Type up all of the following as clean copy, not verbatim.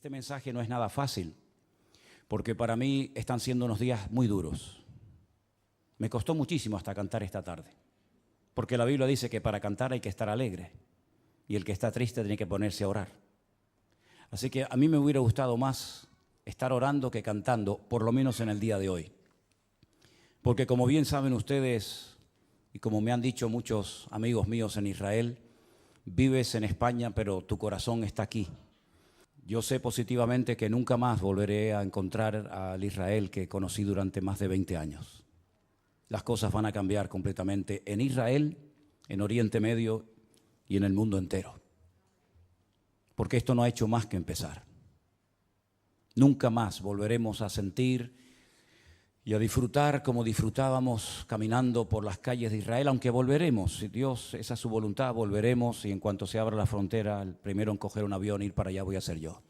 Este mensaje no es nada fácil, porque para mí están siendo unos días muy duros. Me costó muchísimo hasta cantar esta tarde, porque la Biblia dice que para cantar hay que estar alegre, y el que está triste tiene que ponerse a orar. Así que a mí me hubiera gustado más estar orando que cantando, por lo menos en el día de hoy. Porque como bien saben ustedes, y como me han dicho muchos amigos míos en Israel, vives en España, pero tu corazón está aquí. Yo sé positivamente que nunca más volveré a encontrar al Israel que conocí durante más de 20 años. Las cosas van a cambiar completamente en Israel, en Oriente Medio y en el mundo entero. Porque esto no ha hecho más que empezar. Nunca más volveremos a sentir y a disfrutar como disfrutábamos caminando por las calles de Israel, aunque volveremos, si Dios, esa es su voluntad, volveremos y en cuanto se abra la frontera, el primero en coger un avión e ir para allá voy a ser yo.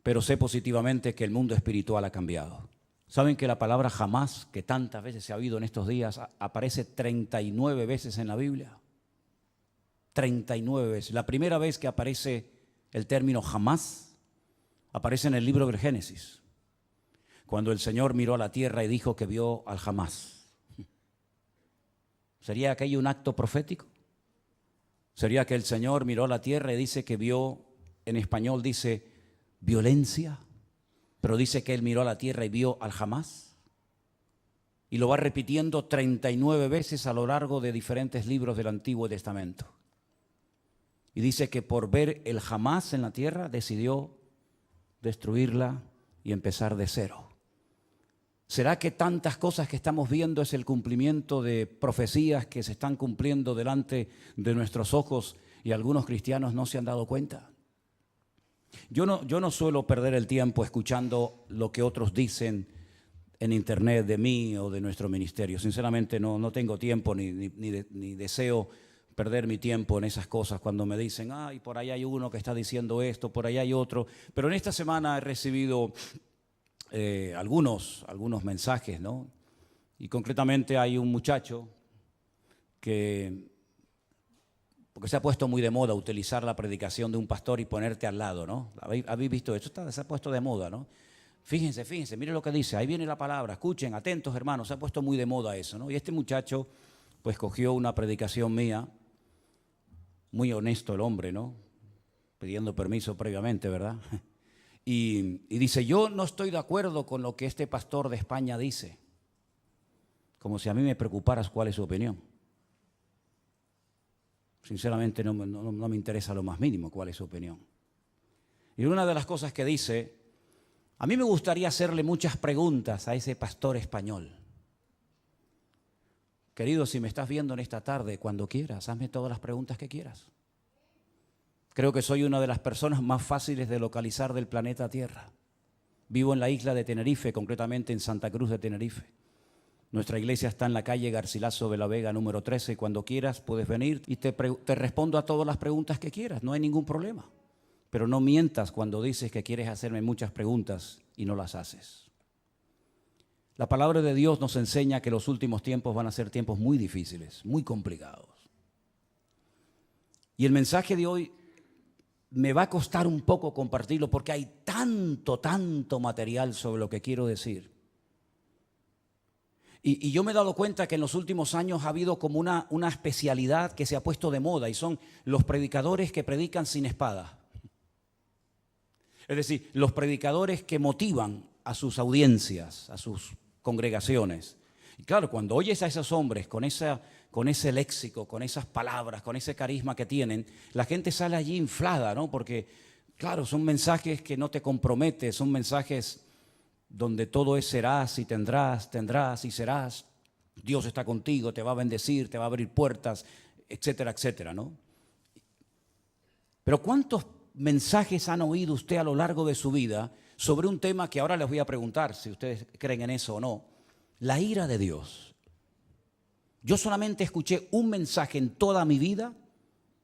Pero sé positivamente que el mundo espiritual ha cambiado. ¿Saben que la palabra jamás, que tantas veces se ha oído en estos días, aparece 39 veces en la Biblia? 39 veces. La primera vez que aparece el término jamás, aparece en el libro del Génesis, cuando el Señor miró a la tierra y dijo que vio al jamás. ¿Sería aquello un acto profético? ¿Sería que el Señor miró a la tierra y dice que vio, en español dice violencia, pero dice que Él miró a la tierra y vio al jamás? Y lo va repitiendo 39 veces a lo largo de diferentes libros del Antiguo Testamento. Y dice que por ver el jamás en la tierra decidió destruirla y empezar de cero. ¿Será que tantas cosas que estamos viendo es el cumplimiento de profecías que se están cumpliendo delante de nuestros ojos y algunos cristianos no se han dado cuenta? Yo no suelo perder el tiempo escuchando lo que otros dicen en internet de mí o de nuestro ministerio. Sinceramente no tengo tiempo ni deseo perder mi tiempo en esas cosas cuando me dicen, ay, por ahí hay uno que está diciendo esto, por ahí hay otro. Pero en esta semana he recibido algunos mensajes, ¿no? Y concretamente hay un muchacho porque se ha puesto muy de moda utilizar la predicación de un pastor y ponerte al lado, ¿no? ¿Habéis visto eso? Se ha puesto de moda, ¿no? Fíjense, miren lo que dice, ahí viene la palabra, escuchen, atentos hermanos, se ha puesto muy de moda eso, ¿no? Y este muchacho pues cogió una predicación mía, muy honesto el hombre, ¿no? Pidiendo permiso previamente, ¿verdad? Y dice, yo no estoy de acuerdo con lo que este pastor de España dice. Como si a mí me preocuparas cuál es su opinión. Sinceramente no me interesa lo más mínimo cuál es su opinión. Y una de las cosas que dice, a mí me gustaría hacerle muchas preguntas a ese pastor español. Querido, si me estás viendo en esta tarde, cuando quieras, hazme todas las preguntas que quieras. Creo que soy una de las personas más fáciles de localizar del planeta Tierra. Vivo en la isla de Tenerife, concretamente en Santa Cruz de Tenerife. Nuestra iglesia está en la calle Garcilaso de la Vega, número 13, y cuando quieras puedes venir y te respondo a todas las preguntas que quieras, no hay ningún problema. Pero no mientas cuando dices que quieres hacerme muchas preguntas y no las haces. La palabra de Dios nos enseña que los últimos tiempos van a ser tiempos muy difíciles, muy complicados. Y el mensaje de hoy me va a costar un poco compartirlo porque hay tanto material sobre lo que quiero decir. Y yo me he dado cuenta que en los últimos años ha habido como una especialidad que se ha puesto de moda y son los predicadores que predican sin espada. Es decir, los predicadores que motivan a sus audiencias, a sus congregaciones. Y claro, cuando oyes a esos hombres con ese léxico, con esas palabras, con ese carisma que tienen, la gente sale allí inflada, ¿no? Porque, claro, son mensajes que no te comprometen, son mensajes donde todo es serás y tendrás y serás. Dios está contigo, te va a bendecir, te va a abrir puertas, etcétera, etcétera, ¿no? Pero ¿cuántos mensajes han oído usted a lo largo de su vida sobre un tema que ahora les voy a preguntar si ustedes creen en eso o no? La ira de Dios. Yo solamente escuché un mensaje en toda mi vida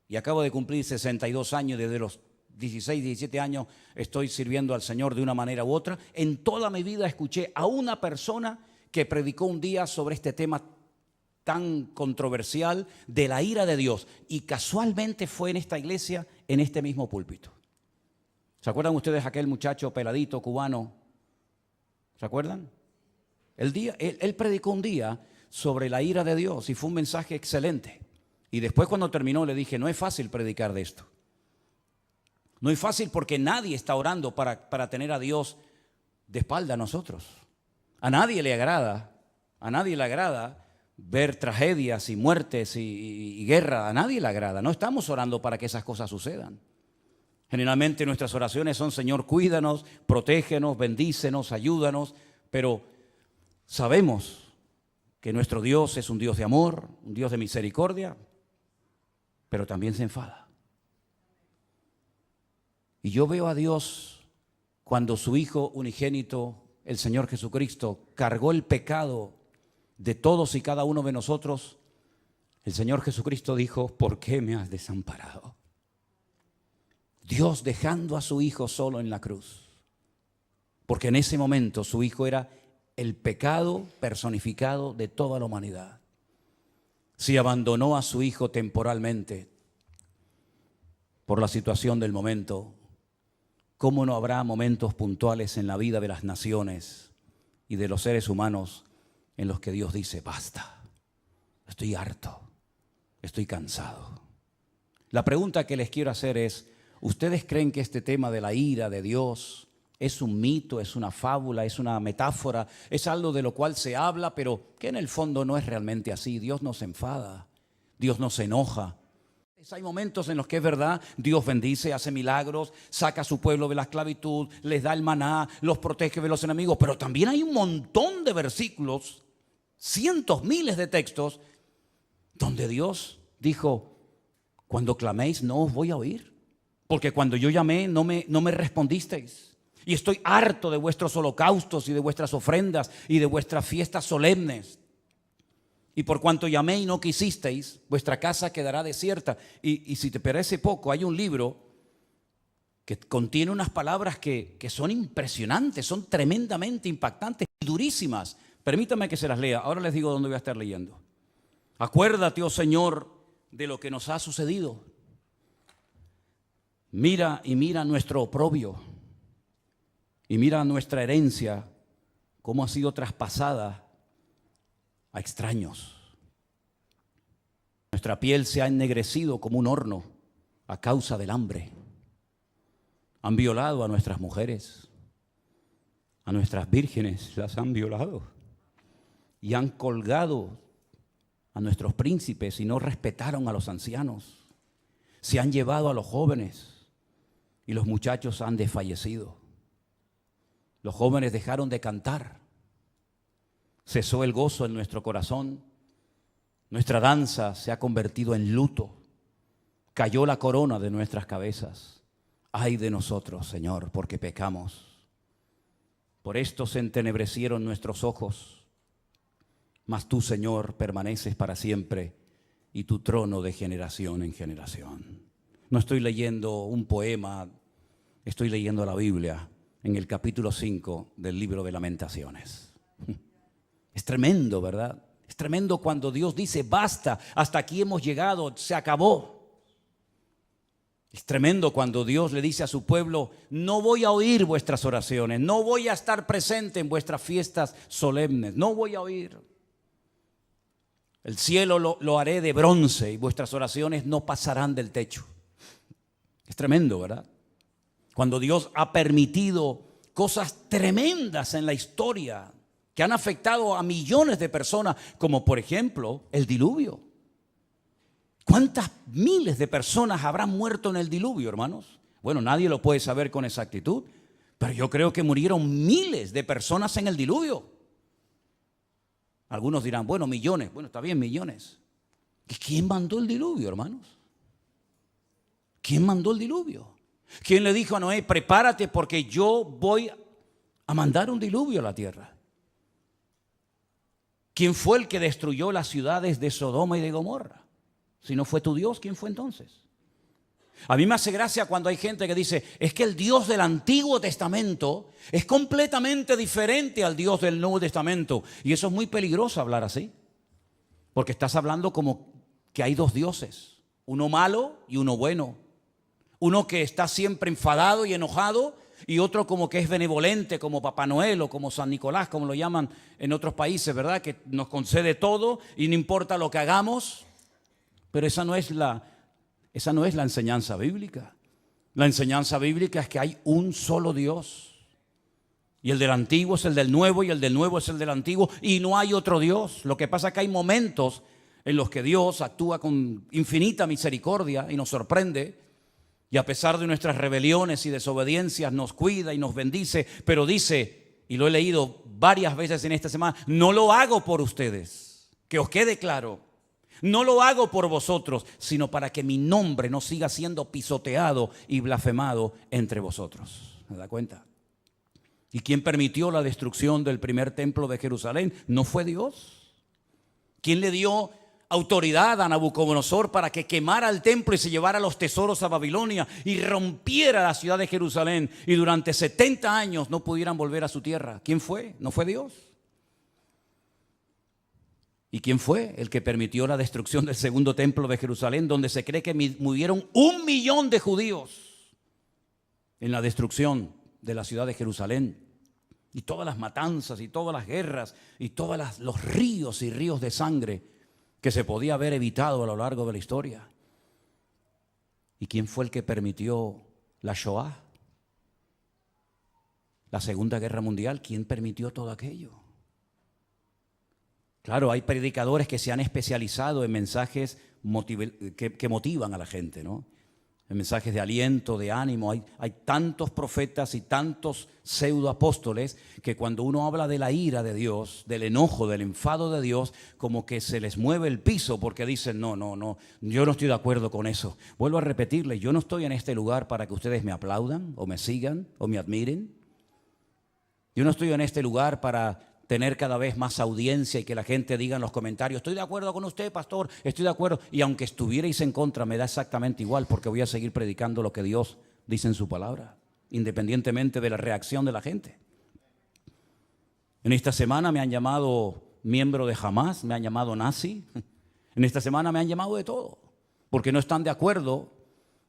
y acabo de cumplir 62 años, desde los 16, 17 años estoy sirviendo al Señor de una manera u otra. En toda mi vida escuché a una persona que predicó un día sobre este tema tan controversial de la ira de Dios y casualmente fue en esta iglesia, en este mismo púlpito. ¿Se acuerdan ustedes aquel muchacho peladito cubano? ¿Se acuerdan? Él predicó un día sobre la ira de Dios y fue un mensaje excelente. Y después cuando terminó le dije, no es fácil predicar de esto. No es fácil porque nadie está orando para tener a Dios de espalda a nosotros. A nadie le agrada ver tragedias y muertes y guerra. A nadie le agrada. No estamos orando para que esas cosas sucedan. Generalmente nuestras oraciones son, Señor, cuídanos, protégenos, bendícenos, ayúdanos. Pero sabemos que nuestro Dios es un Dios de amor, un Dios de misericordia, pero también se enfada. Y yo veo a Dios cuando su Hijo unigénito, el Señor Jesucristo, cargó el pecado de todos y cada uno de nosotros. El Señor Jesucristo dijo, ¿por qué me has desamparado? Dios dejando a su Hijo solo en la cruz. Porque en ese momento su Hijo era el pecado personificado de toda la humanidad. Si abandonó a su Hijo temporalmente por la situación del momento, ¿cómo no habrá momentos puntuales en la vida de las naciones y de los seres humanos en los que Dios dice, basta, estoy harto, estoy cansado? La pregunta que les quiero hacer es, ¿ustedes creen que este tema de la ira de Dios es un mito, es una fábula, es una metáfora, es algo de lo cual se habla, pero que en el fondo no es realmente así? Dios no se enfada, Dios no se enoja. Hay momentos en los que es verdad, Dios bendice, hace milagros, saca a su pueblo de la esclavitud, les da el maná, los protege de los enemigos, pero también hay un montón de versículos, cientos, miles de textos, donde Dios dijo, cuando claméis no os voy a oír, porque cuando yo llamé no me respondisteis. Y estoy harto de vuestros holocaustos y de vuestras ofrendas y de vuestras fiestas solemnes. Y por cuanto llamé y no quisisteis, vuestra casa quedará desierta. Y si te parece poco, hay un libro que contiene unas palabras que son impresionantes, son tremendamente impactantes y durísimas. Permítame que se las lea. Ahora les digo dónde voy a estar leyendo. Acuérdate, oh Señor, de lo que nos ha sucedido. Mira nuestro oprobio. Y mira nuestra herencia, cómo ha sido traspasada a extraños. Nuestra piel se ha ennegrecido como un horno a causa del hambre. Han violado a nuestras mujeres, a nuestras vírgenes las han violado. Y han colgado a nuestros príncipes y no respetaron a los ancianos. Se han llevado a los jóvenes y los muchachos han desfallecido. Los jóvenes dejaron de cantar. Cesó el gozo en nuestro corazón. Nuestra danza se ha convertido en luto. Cayó la corona de nuestras cabezas. Ay de nosotros, Señor, porque pecamos. Por esto se entenebrecieron nuestros ojos. Mas tú, Señor, permaneces para siempre y tu trono de generación en generación. No estoy leyendo un poema, estoy leyendo la Biblia. En el capítulo 5 del libro de Lamentaciones. Es tremendo, ¿verdad? Es tremendo cuando Dios dice, basta, hasta aquí hemos llegado, se acabó. Es tremendo cuando Dios le dice a su pueblo, no voy a oír vuestras oraciones, no voy a estar presente en vuestras fiestas solemnes, no voy a oír. El cielo lo haré de bronce y vuestras oraciones no pasarán del techo. Es tremendo, ¿verdad? Cuando Dios ha permitido cosas tremendas en la historia que han afectado a millones de personas, como por ejemplo el diluvio. ¿Cuántas miles de personas habrán muerto en el diluvio, hermanos? Bueno, nadie lo puede saber con exactitud, pero yo creo que murieron miles de personas en el diluvio. Algunos dirán, bueno, millones. Bueno, está bien, millones. ¿Quién mandó el diluvio, hermanos? ¿Quién mandó el diluvio? ¿Quién le dijo a Noé, prepárate porque yo voy a mandar un diluvio a la tierra? ¿Quién fue el que destruyó las ciudades de Sodoma y de Gomorra? Si no fue tu Dios, ¿quién fue entonces? A mí me hace gracia cuando hay gente que dice, es que el Dios del Antiguo Testamento es completamente diferente al Dios del Nuevo Testamento. Y eso es muy peligroso hablar así, porque estás hablando como que hay dos dioses, uno malo y uno bueno. Uno que está siempre enfadado y enojado, y otro como que es benevolente, como Papá Noel o como San Nicolás, como lo llaman en otros países, ¿verdad? Que nos concede todo y no importa lo que hagamos. Pero esa no es la enseñanza bíblica. La enseñanza bíblica es que hay un solo Dios. Y el del antiguo es el del nuevo, y el del nuevo es el del antiguo, y no hay otro Dios. Lo que pasa es que hay momentos en los que Dios actúa con infinita misericordia y nos sorprende. Y a pesar de nuestras rebeliones y desobediencias nos cuida y nos bendice, pero dice, y lo he leído varias veces en esta semana, no lo hago por ustedes, que os quede claro, no lo hago por vosotros, sino para que mi nombre no siga siendo pisoteado y blasfemado entre vosotros. ¿Se da cuenta? ¿Y quién permitió la destrucción del primer templo de Jerusalén? ¿No fue Dios? ¿Quién le dio autoridad a Nabucodonosor para que quemara el templo y se llevara los tesoros a Babilonia y rompiera la ciudad de Jerusalén y durante 70 años no pudieran volver a su tierra? ¿Quién fue? ¿No fue Dios? ¿Y quién fue el que permitió la destrucción del segundo templo de Jerusalén, donde se cree que murieron 1 millón de judíos en la destrucción de la ciudad de Jerusalén? Y todas las matanzas y todas las guerras y todos los ríos y ríos de sangre que se podía haber evitado a lo largo de la historia. ¿Y quién fue el que permitió la Shoah? La Segunda Guerra Mundial. ¿Quién permitió todo aquello? Claro, hay predicadores que se han especializado en mensajes que motivan a la gente, ¿no? En mensajes de aliento, de ánimo. Hay tantos profetas y tantos pseudoapóstoles que cuando uno habla de la ira de Dios, del enojo, del enfado de Dios, como que se les mueve el piso porque dicen, no, yo no estoy de acuerdo con eso. Vuelvo a repetirles, yo no estoy en este lugar para que ustedes me aplaudan o me sigan o me admiren. Yo no estoy en este lugar para tener cada vez más audiencia y que la gente diga en los comentarios, estoy de acuerdo con usted, pastor, estoy de acuerdo. Y aunque estuvierais en contra, me da exactamente igual porque voy a seguir predicando lo que Dios dice en su palabra, independientemente de la reacción de la gente. En esta semana me han llamado miembro de Hamas, me han llamado nazi. En esta semana me han llamado de todo, porque no están de acuerdo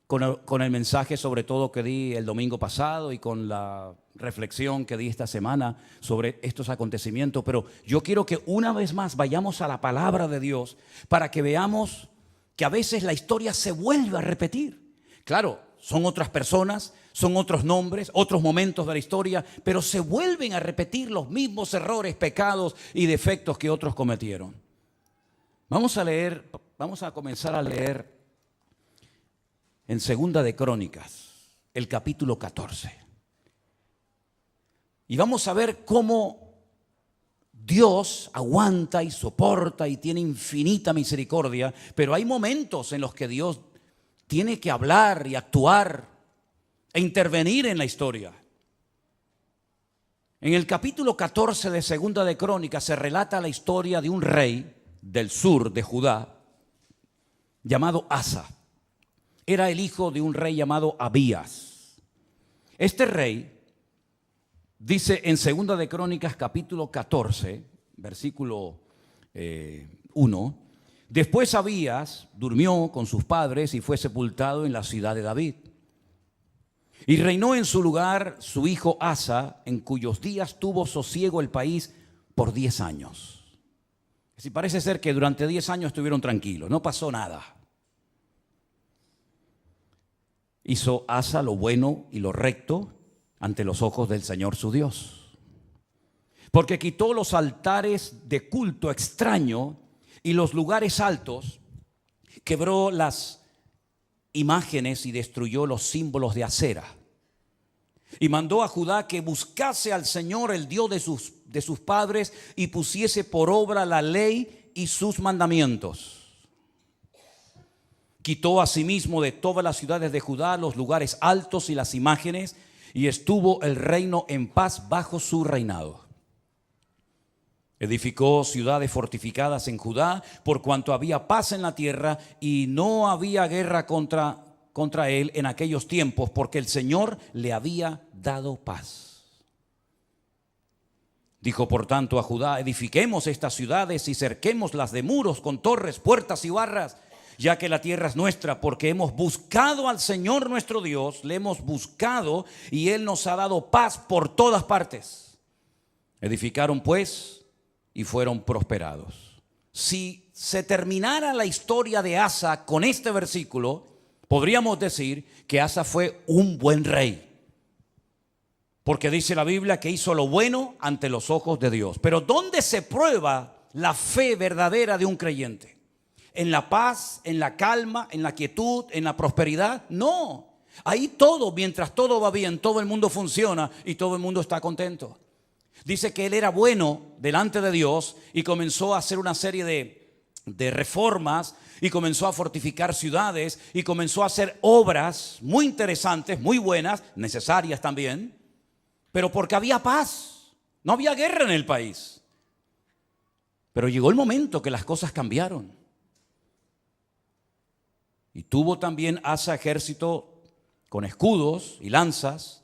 con el mensaje sobre todo que di el domingo pasado y con la reflexión que di esta semana sobre estos acontecimientos. Pero yo quiero que una vez más vayamos a la palabra de Dios para que veamos que a veces la historia se vuelve a repetir. Claro, son otras personas, son otros nombres, otros momentos de la historia, pero se vuelven a repetir los mismos errores, pecados y defectos que otros cometieron. Vamos a comenzar a leer en Segunda de Crónicas, el capítulo 14. Y vamos a ver cómo Dios aguanta y soporta y tiene infinita misericordia, pero hay momentos en los que Dios tiene que hablar y actuar e intervenir en la historia. En el capítulo 14 de Segunda de Crónicas se relata la historia de un rey del sur de Judá llamado Asa. Era el hijo de un rey llamado Abías. Este rey, dice en Segunda de Crónicas capítulo 14, versículo 1, después Abías durmió con sus padres y fue sepultado en la ciudad de David. Y reinó en su lugar su hijo Asa, en cuyos días tuvo sosiego el país por 10 años. Así parece ser que durante 10 años estuvieron tranquilos, no pasó nada. Hizo Asa lo bueno y lo recto ante los ojos del Señor su Dios, porque quitó los altares de culto extraño y los lugares altos, quebró las imágenes y destruyó los símbolos de Acera, y mandó a Judá que buscase al Señor, el Dios de sus padres, y pusiese por obra la ley y sus mandamientos. Quitó asimismo de todas las ciudades de Judá los lugares altos y las imágenes, y estuvo el reino en paz bajo su reinado. Edificó ciudades fortificadas en Judá, por cuanto había paz en la tierra y no había guerra contra él en aquellos tiempos, porque el Señor le había dado paz. Dijo por tanto a Judá, edifiquemos estas ciudades y cerquémoslas de muros con torres, puertas y barras, ya que la tierra es nuestra, porque hemos buscado al Señor nuestro Dios, le hemos buscado y Él nos ha dado paz por todas partes. Edificaron pues y fueron prosperados. Si se terminara la historia de Asa con este versículo, podríamos decir que Asa fue un buen rey. Porque dice la Biblia que hizo lo bueno ante los ojos de Dios. Pero ¿dónde se prueba la fe verdadera de un creyente? ¿En la paz, en la calma, en la quietud, en la prosperidad? No. Ahí todo, mientras todo va bien, todo el mundo funciona y todo el mundo está contento. Dice que él era bueno delante de Dios y comenzó a hacer una serie de reformas y comenzó a fortificar ciudades y comenzó a hacer obras muy interesantes, muy buenas, necesarias también. Pero porque había paz, no había guerra en el país. Pero llegó el momento que las cosas cambiaron. Y tuvo también Asa ejército con escudos y lanzas.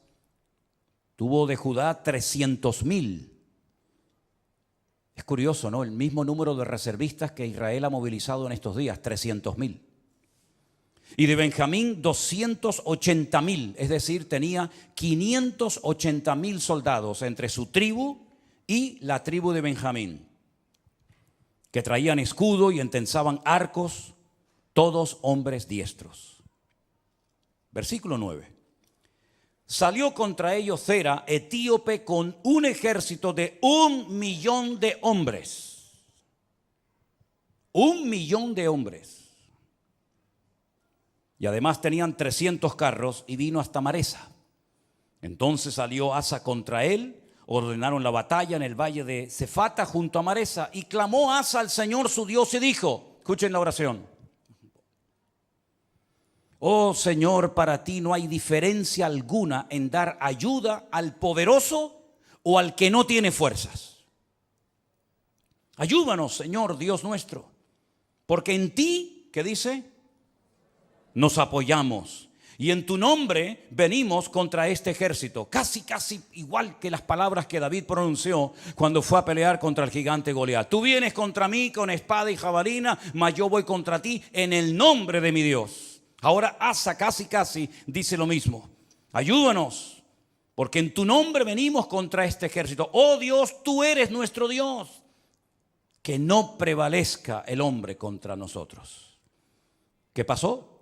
Tuvo de Judá 300,000. Es curioso, ¿no? El mismo número de reservistas que Israel ha movilizado en estos días, 300,000. Y de Benjamín 280,000, es decir, tenía 580,000 soldados entre su tribu y la tribu de Benjamín, que traían escudo y entensaban arcos, todos hombres diestros. Versículo 9. Salió contra ellos Zera, etíope, con un ejército de 1,000,000 de hombres. 1,000,000 de hombres. Y además tenían 300 carros y vino hasta Maresa. Entonces salió Asa contra él, ordenaron la batalla en el valle de Cefata junto a Maresa, y clamó Asa al Señor su Dios y dijo, escuchen la oración: oh Señor, para ti no hay diferencia alguna en dar ayuda al poderoso o al que no tiene fuerzas. Ayúdanos, Señor Dios nuestro, porque en ti, ¿qué dice?, nos apoyamos, y en tu nombre venimos contra este ejército. Casi igual que las palabras que David pronunció cuando fue a pelear contra el gigante Goliat. Tú vienes contra mí con espada y jabalina, mas yo voy contra ti en el nombre de mi Dios. Ahora Asa casi dice lo mismo. Ayúdanos, porque en tu nombre venimos contra este ejército. Oh Dios, tú eres nuestro Dios. Que no prevalezca el hombre contra nosotros. ¿Qué pasó?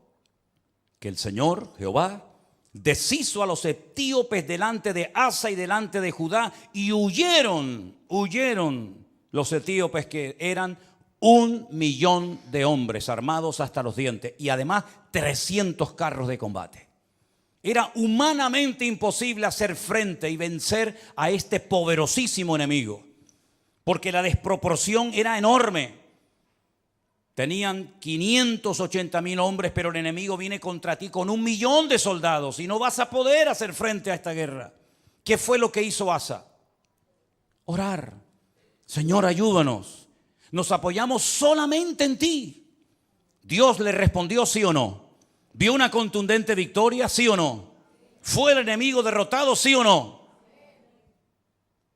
Que el Señor, Jehová, deshizo a los etíopes delante de Asa y delante de Judá, y huyeron los etíopes, que eran 1,000,000 de hombres armados hasta los dientes, y además 300 carros de combate. Era humanamente imposible hacer frente y vencer a este poderosísimo enemigo, porque la desproporción era enorme. Tenían 580,000 hombres, pero el enemigo viene contra ti con 1,000,000 de soldados y no vas a poder hacer frente a esta guerra. ¿Qué fue lo que hizo Asa? Orar. Señor, ayúdanos. Nos apoyamos solamente en ti. Dios le respondió sí o no. ¿Vio una contundente victoria? Sí o no. ¿Fue el enemigo derrotado? Sí o no.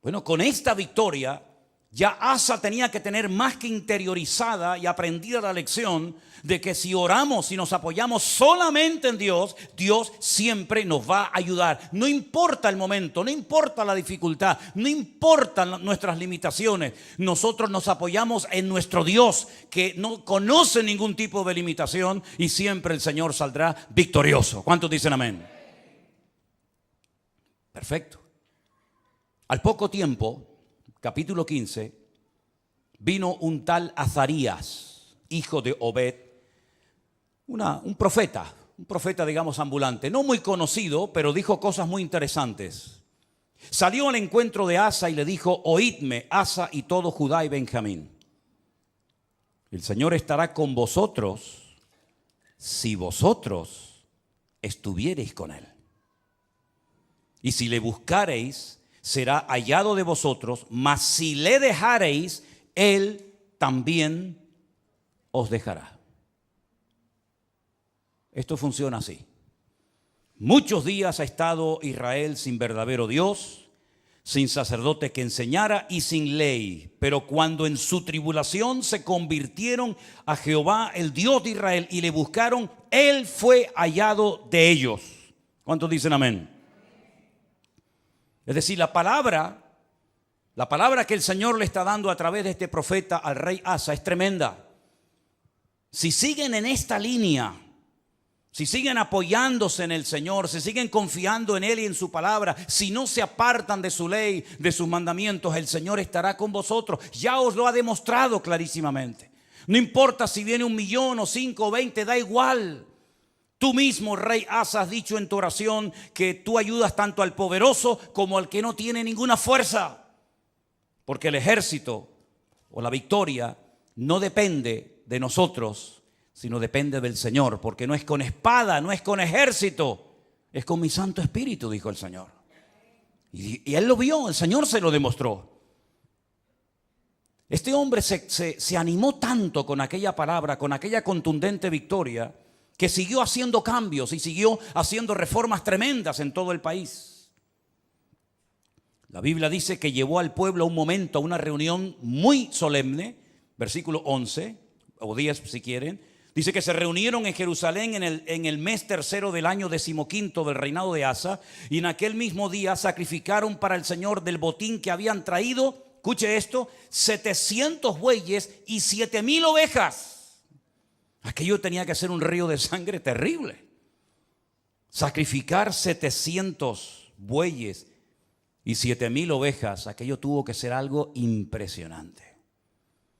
Bueno, con esta victoria ya Asa tenía que tener más que interiorizada y aprendida la lección de que si oramos y nos apoyamos solamente en Dios, Dios siempre nos va a ayudar. No importa el momento, no importa la dificultad, no importan nuestras limitaciones. Nosotros nos apoyamos en nuestro Dios, que no conoce ningún tipo de limitación, y siempre el Señor saldrá victorioso. ¿Cuántos dicen amén? Perfecto. Al poco tiempo, capítulo 15, vino un tal Azarías, hijo de Obed, un profeta digamos ambulante, no muy conocido, pero dijo cosas muy interesantes. Salió al encuentro de Asa y le dijo: oídme, Asa y todo Judá y Benjamín, el Señor estará con vosotros si vosotros estuviereis con él, y si le buscareis, será hallado de vosotros, mas si le dejareis, él también os dejará. Esto funciona así. Muchos días ha estado Israel sin verdadero Dios, sin sacerdote que enseñara y sin ley. Pero cuando en su tribulación se convirtieron a Jehová, el Dios de Israel, y le buscaron, Él fue hallado de ellos. ¿Cuántos dicen amén? Es decir, la palabra que el Señor le está dando a través de este profeta al rey Asa es tremenda. Si siguen en esta línea, si siguen apoyándose en el Señor, si siguen confiando en Él y en su palabra, si no se apartan de su ley, de sus mandamientos, el Señor estará con vosotros. Ya os lo ha demostrado clarísimamente. No importa si viene 1,000,000 o 5 o 20, da igual. Tú mismo, rey Asa, has dicho en tu oración que tú ayudas tanto al poderoso como al que no tiene ninguna fuerza. Porque el ejército o la victoria no depende de nosotros, sino depende del Señor, porque no es con espada, no es con ejército, es con mi Santo Espíritu, dijo el Señor. Y él lo vio, el Señor se lo demostró. Este hombre se animó tanto con aquella palabra, con aquella contundente victoria, que siguió haciendo cambios y siguió haciendo reformas tremendas en todo el país. La Biblia dice que llevó al pueblo a un momento, a una reunión muy solemne, versículo 11, o 10 si quieren. Dice que se reunieron en Jerusalén en el mes tercero del año 15º del reinado de Asa, y en aquel mismo día sacrificaron para el Señor del botín que habían traído, escuche esto, 700 bueyes y 7,000 ovejas. Aquello tenía que ser un río de sangre terrible. Sacrificar 700 bueyes y 7,000 ovejas, aquello tuvo que ser algo impresionante.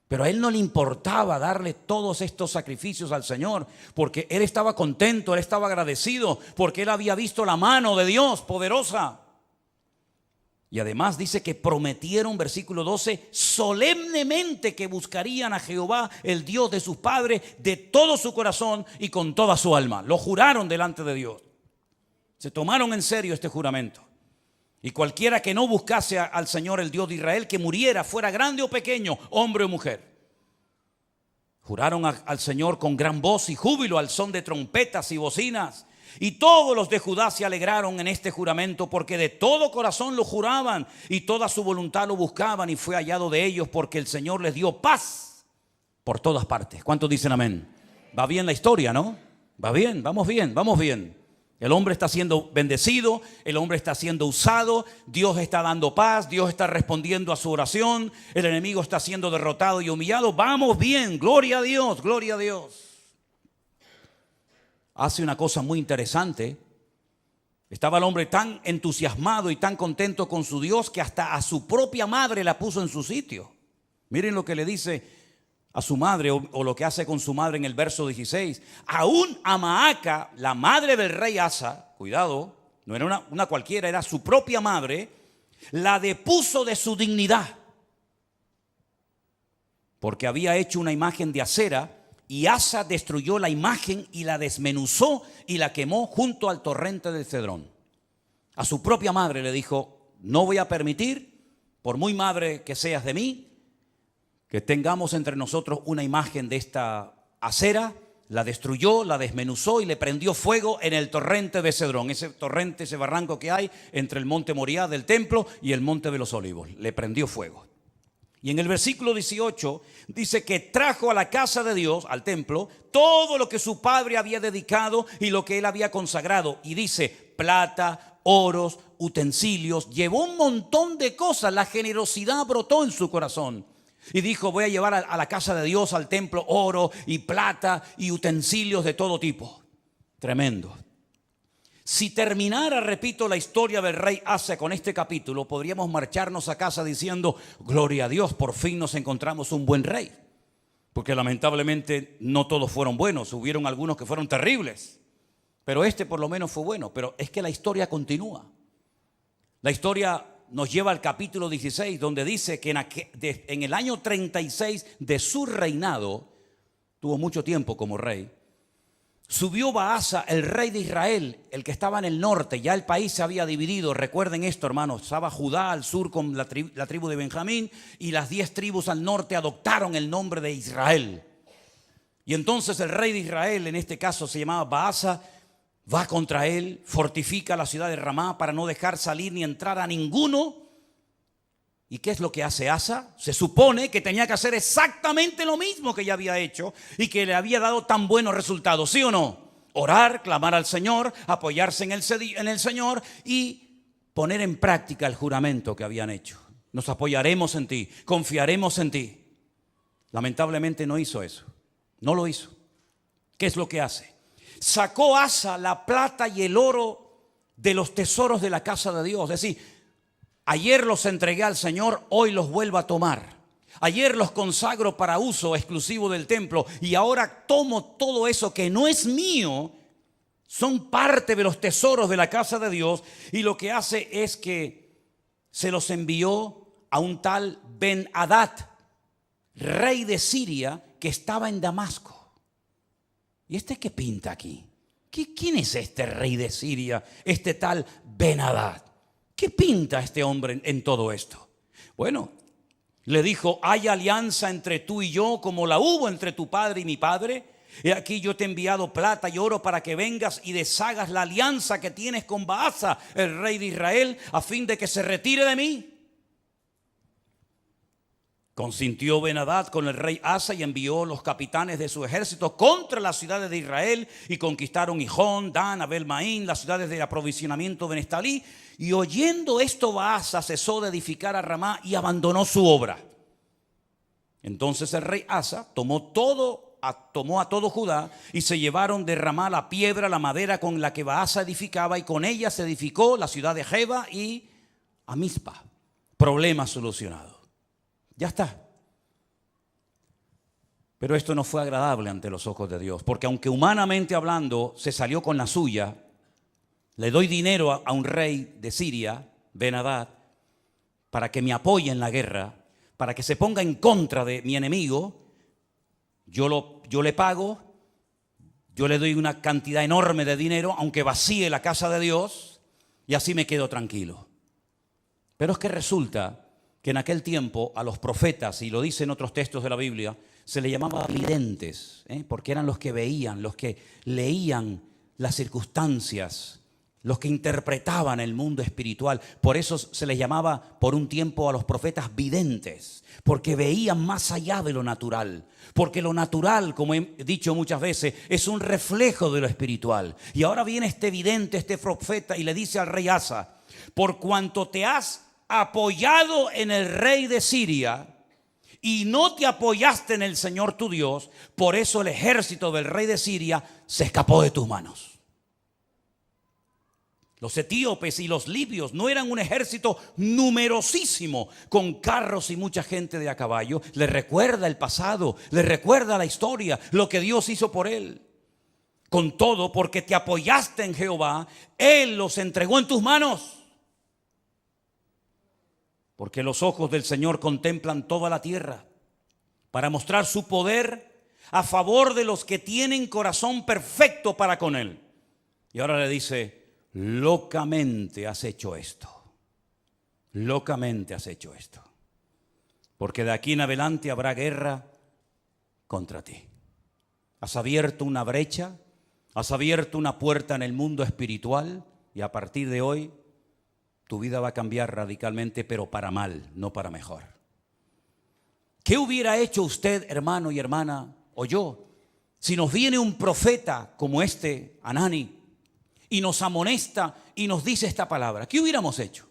Pero a él no le importaba darle todos estos sacrificios al Señor, porque él estaba contento, él estaba agradecido, porque él había visto la mano de Dios poderosa. Y además dice que prometieron, versículo 12, solemnemente que buscarían a Jehová, el Dios de sus padres, de todo su corazón y con toda su alma. Lo juraron delante de Dios. Se tomaron en serio este juramento. Y cualquiera que no buscase al Señor, el Dios de Israel, que muriera, fuera grande o pequeño, hombre o mujer. Juraron al Señor con gran voz y júbilo, al son de trompetas y bocinas. Y todos los de Judá se alegraron en este juramento, porque de todo corazón lo juraban y toda su voluntad lo buscaban, y fue hallado de ellos, porque el Señor les dio paz por todas partes. ¿Cuántos dicen amén? Va bien la historia, ¿no? Va bien, vamos bien, vamos bien. El hombre está siendo bendecido, el hombre está siendo usado, Dios está dando paz, Dios está respondiendo a su oración, el enemigo está siendo derrotado y humillado. Vamos bien, gloria a Dios, gloria a Dios. Hace una cosa muy interesante. Estaba el hombre tan entusiasmado y tan contento con su Dios que hasta a su propia madre la puso en su sitio. Miren lo que le dice a su madre, o lo que hace con su madre en el verso 16. Aún a Maaca, la madre del rey Asa, cuidado, no era una cualquiera, era su propia madre, la depuso de su dignidad, porque había hecho una imagen de acera, y Asa destruyó la imagen y la desmenuzó y la quemó junto al torrente del Cedrón. A su propia madre le dijo: no voy a permitir, por muy madre que seas de mí, que tengamos entre nosotros una imagen de esta acera. La destruyó, la desmenuzó y le prendió fuego en el torrente de Cedrón. Ese torrente, ese barranco que hay entre el monte Moriah del templo y el monte de los olivos. Le prendió fuego. Y en el versículo 18 dice que trajo a la casa de Dios, al templo, todo lo que su padre había dedicado y lo que él había consagrado. Y dice: plata, oros, utensilios. Llevó un montón de cosas. La generosidad brotó en su corazón. Y dijo: voy a llevar a la casa de Dios, al templo, oro y plata y utensilios de todo tipo. Tremendo. Si terminara, repito, la historia del rey Asa con este capítulo, podríamos marcharnos a casa diciendo: gloria a Dios, por fin nos encontramos un buen rey. Porque lamentablemente no todos fueron buenos, hubieron algunos que fueron terribles. Pero este por lo menos fue bueno. Pero es que la historia continúa. La historia nos lleva al capítulo 16, donde dice que en el año 36 de su reinado, tuvo mucho tiempo como rey, subió Baasa, el rey de Israel, el que estaba en el norte. Ya el país se había dividido. Recuerden esto, hermanos. Estaba Judá al sur con la tribu de Benjamín, y las 10 tribus al norte adoptaron el nombre de Israel. Y entonces el rey de Israel, en este caso se llamaba Baasa, va contra él, fortifica la ciudad de Ramá para no dejar salir ni entrar a ninguno ¿Y qué es lo que hace Asa? Se supone que tenía que hacer exactamente lo mismo que ya había hecho y que le había dado tan buenos resultados, ¿sí o no? Orar, clamar al Señor, apoyarse en el Señor y poner en práctica el juramento que habían hecho. Nos apoyaremos en ti, confiaremos en ti. Lamentablemente no hizo eso, no lo hizo. ¿Qué es lo que hace? Sacó Asa la plata y el oro de los tesoros de la casa de Dios. Es decir, ayer los entregué al Señor, hoy los vuelvo a tomar. Ayer los consagro para uso exclusivo del templo y ahora tomo todo eso que no es mío, son parte de los tesoros de la casa de Dios, y lo que hace es que se los envió a un tal Ben-Hadad, rey de Siria, que estaba en Damasco. ¿Y este qué pinta aquí? ¿Quién es este rey de Siria, este tal Ben-Hadad? ¿Qué pinta este hombre en todo esto? Bueno, le dijo: hay alianza entre tú y yo como la hubo entre tu padre y mi padre. He aquí yo te he enviado plata y oro para que vengas y deshagas la alianza que tienes con Baasa, el rey de Israel, a fin de que se retire de mí. Consintió Ben-Hadad con el rey Asa y envió los capitanes de su ejército contra las ciudades de Israel y conquistaron Gijón, Dan, Abel-Maín, las ciudades de aprovisionamiento de Neftalí. Y oyendo esto, Baasa cesó de edificar a Ramá y abandonó su obra. Entonces el rey Asa tomó a todo Judá y se llevaron de Ramá la piedra, la madera con la que Baasa edificaba, y con ella se edificó la ciudad de Jeba y a Mizpa. Problema solucionado. Ya está. Pero esto no fue agradable ante los ojos de Dios, porque aunque humanamente hablando se salió con la suya, le doy dinero a un rey de Siria, Ben-Hadad, para que me apoye en la guerra, para que se ponga en contra de mi enemigo. Yo le pago, yo le doy una cantidad enorme de dinero, aunque vacíe la casa de Dios, y así me quedo tranquilo. Pero es que resulta que en aquel tiempo a los profetas, y lo dicen otros textos de la Biblia, se les llamaba videntes, porque eran los que veían, los que leían las circunstancias, los que interpretaban el mundo espiritual. Por eso se les llamaba por un tiempo a los profetas videntes, porque veían más allá de lo natural. Porque lo natural, como he dicho muchas veces, es un reflejo de lo espiritual. Y ahora viene este vidente, este profeta, y le dice al rey Asa: por cuanto te has apoyado en el rey de Siria y no te apoyaste en el Señor tu Dios, por eso el ejército del rey de Siria se escapó de tus manos. Los etíopes y los libios no eran un ejército numerosísimo con carros y mucha gente de a caballo. Le recuerda el pasado, le recuerda la historia, lo que Dios hizo por él. Con todo, porque te apoyaste en Jehová, Él los entregó en tus manos. Porque los ojos del Señor contemplan toda la tierra para mostrar su poder a favor de los que tienen corazón perfecto para con Él. Y ahora le dice: locamente has hecho esto. Locamente has hecho esto. Porque de aquí en adelante habrá guerra contra ti. Has abierto una brecha, has abierto una puerta en el mundo espiritual, y a partir de hoy tu vida va a cambiar radicalmente, pero para mal, no para mejor. ¿Qué hubiera hecho usted, hermano y hermana, o yo, si nos viene un profeta como este, Hanani, y nos amonesta y nos dice esta palabra? ¿Qué hubiéramos hecho?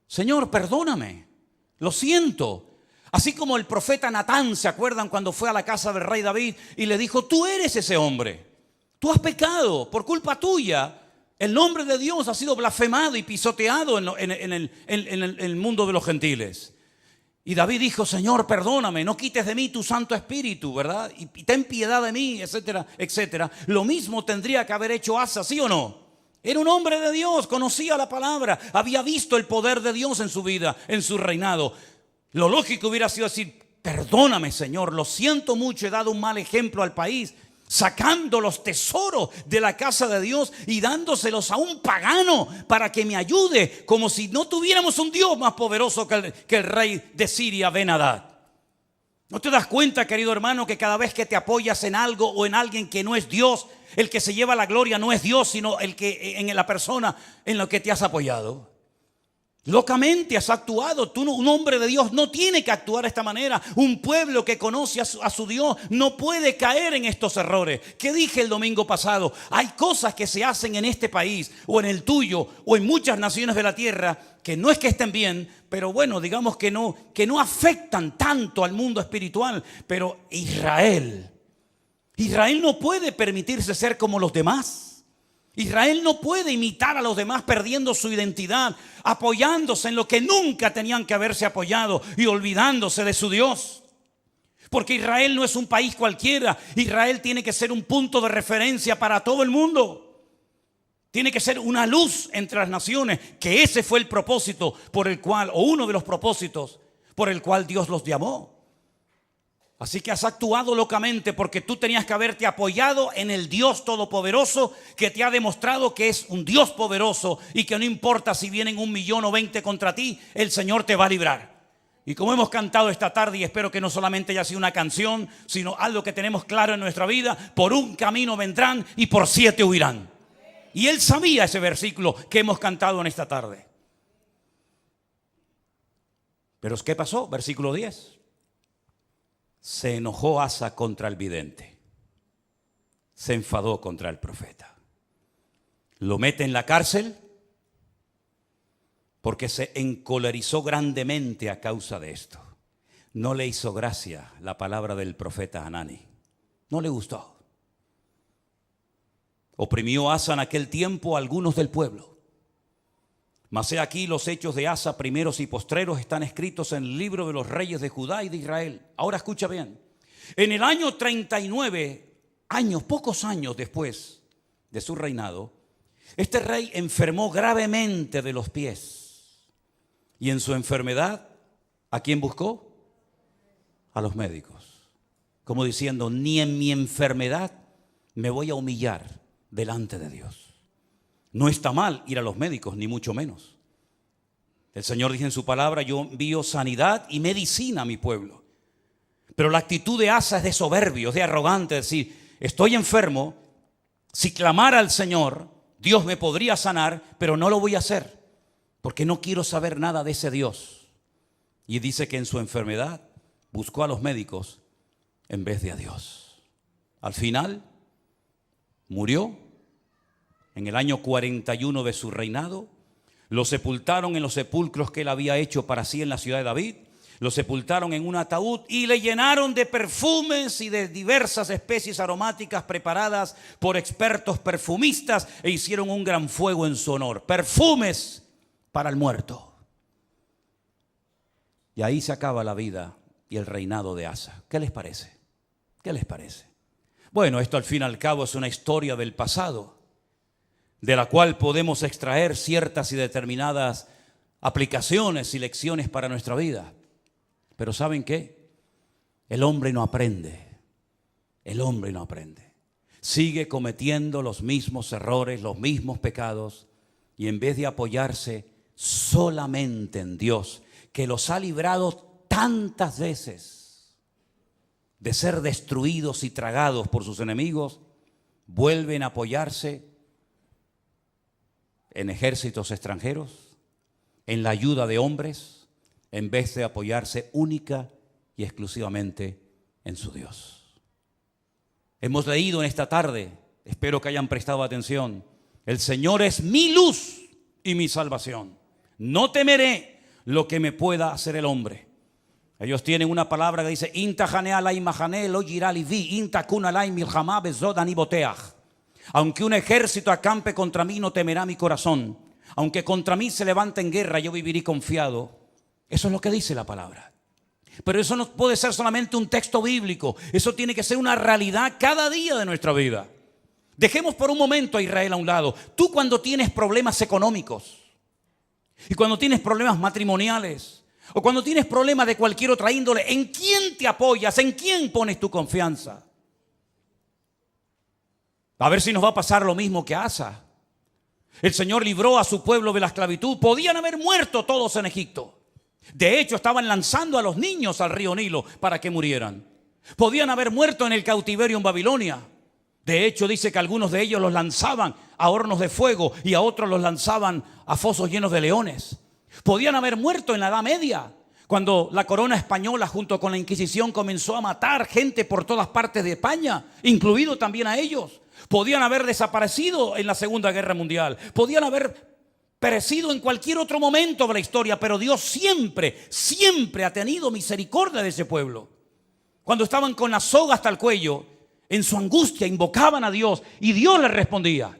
Señor, perdóname, lo siento. Así como el profeta Natán, ¿se acuerdan cuando fue a la casa del rey David y le dijo: tú eres ese hombre, tú has pecado por culpa tuya? El nombre de Dios ha sido blasfemado y pisoteado en el mundo de los gentiles. Y David dijo: Señor, perdóname, no quites de mí tu Santo Espíritu, ¿verdad? Y ten piedad de mí, etcétera, etcétera. Lo mismo tendría que haber hecho Asa, ¿sí o no? Era un hombre de Dios, conocía la palabra, había visto el poder de Dios en su vida, en su reinado. Lo lógico hubiera sido decir: perdóname, Señor, lo siento mucho, he dado un mal ejemplo al país, sacando los tesoros de la casa de Dios y dándoselos a un pagano para que me ayude, como si no tuviéramos un Dios más poderoso que el rey de Siria, Ben-Hadad. ¿No te das cuenta, querido hermano, que cada vez que te apoyas en algo o en alguien que no es Dios, el que se lleva la gloria no es Dios, sino el que en la persona en la que te has apoyado? Locamente has actuado. Tú, un hombre de Dios, no tiene que actuar de esta manera. Un pueblo que conoce a su Dios no puede caer en estos errores. ¿Qué dije el domingo pasado? Hay cosas que se hacen en este país o en el tuyo o en muchas naciones de la tierra que no es que estén bien, pero bueno, digamos que no afectan tanto al mundo espiritual. Pero Israel no puede permitirse ser como los demás. Israel no puede imitar a los demás perdiendo su identidad, apoyándose en lo que nunca tenían que haberse apoyado y olvidándose de su Dios. Porque Israel no es un país cualquiera. Israel tiene que ser un punto de referencia para todo el mundo. Tiene que ser una luz entre las naciones, que ese fue el propósito por el cual, o uno de los propósitos por el cual Dios los llamó. Así que has actuado locamente porque tú tenías que haberte apoyado en el Dios Todopoderoso que te ha demostrado que es un Dios poderoso y que no importa si vienen 1 millón o 20 contra ti, el Señor te va a librar. Y como hemos cantado esta tarde, y espero que no solamente haya sido una canción, sino algo que tenemos claro en nuestra vida: por un camino vendrán y por 7 huirán. Y él sabía ese versículo que hemos cantado en esta tarde. Pero ¿qué pasó? Versículo 10. Se enojó Asa contra el vidente. Se enfadó contra el profeta. Lo mete en la cárcel porque se encolerizó grandemente a causa de esto. No le hizo gracia la palabra del profeta Hanani. No le gustó. Oprimió Asa en aquel tiempo a algunos del pueblo. Mas he aquí los hechos de Asa, primeros y postreros, están escritos en el libro de los reyes de Judá y de Israel. Ahora escucha bien. En el año 39, pocos años después de su reinado, este rey enfermó gravemente de los pies. Y en su enfermedad, ¿a quién buscó? A los médicos. Como diciendo, ni en mi enfermedad me voy a humillar delante de Dios. No está mal ir a los médicos, ni mucho menos. El Señor dice en su palabra: yo envío sanidad y medicina a mi pueblo. Pero la actitud de Asa es de soberbio, es de arrogante, es decir, estoy enfermo, si clamara al Señor, Dios me podría sanar, pero no lo voy a hacer, porque no quiero saber nada de ese Dios. Y dice que en su enfermedad buscó a los médicos en vez de a Dios. Al final, murió. En el año 41 de su reinado, lo sepultaron en los sepulcros que él había hecho para sí en la ciudad de David. Lo sepultaron en un ataúd y le llenaron de perfumes y de diversas especies aromáticas preparadas por expertos perfumistas e hicieron un gran fuego en su honor. Perfumes para el muerto. Y ahí se acaba la vida y el reinado de Asa. ¿Qué les parece? ¿Qué les parece? Bueno, esto al fin y al cabo es una historia del pasado, de la cual podemos extraer ciertas y determinadas aplicaciones y lecciones para nuestra vida. Pero ¿saben qué? El hombre no aprende. El hombre no aprende. Sigue cometiendo los mismos errores, los mismos pecados, y en vez de apoyarse solamente en Dios, que los ha librado tantas veces de ser destruidos y tragados por sus enemigos, vuelven a apoyarse en ejércitos extranjeros, en la ayuda de hombres, en vez de apoyarse única y exclusivamente en su Dios. Hemos leído en esta tarde, espero que hayan prestado atención: el Señor es mi luz y mi salvación. No temeré lo que me pueda hacer el hombre. Ellos tienen una palabra que dice: aunque un ejército acampe contra mí, no temerá mi corazón. Aunque contra mí se levante en guerra, yo viviré confiado. Eso es lo que dice la palabra. Pero eso no puede ser solamente un texto bíblico. Eso tiene que ser una realidad cada día de nuestra vida. Dejemos por un momento a Israel a un lado. Tú, cuando tienes problemas económicos, y cuando tienes problemas matrimoniales, o cuando tienes problemas de cualquier otra índole, ¿en quién te apoyas? ¿En quién pones tu confianza? A ver si nos va a pasar lo mismo que a Asa. El Señor libró a su pueblo de la esclavitud. Podían haber muerto todos en Egipto. De hecho, estaban lanzando a los niños al río Nilo para que murieran. Podían haber muerto en el cautiverio en Babilonia. De hecho, dice que algunos de ellos los lanzaban a hornos de fuego y a otros los lanzaban a fosos llenos de leones. Podían haber muerto en la Edad Media, cuando la corona española junto con la Inquisición comenzó a matar gente por todas partes de España, incluido también a ellos. Podían haber desaparecido en la Segunda Guerra Mundial. Podían haber perecido en cualquier otro momento de la historia, pero Dios siempre, siempre ha tenido misericordia de ese pueblo. Cuando estaban con la soga hasta el cuello, en su angustia invocaban a Dios y Dios les respondía.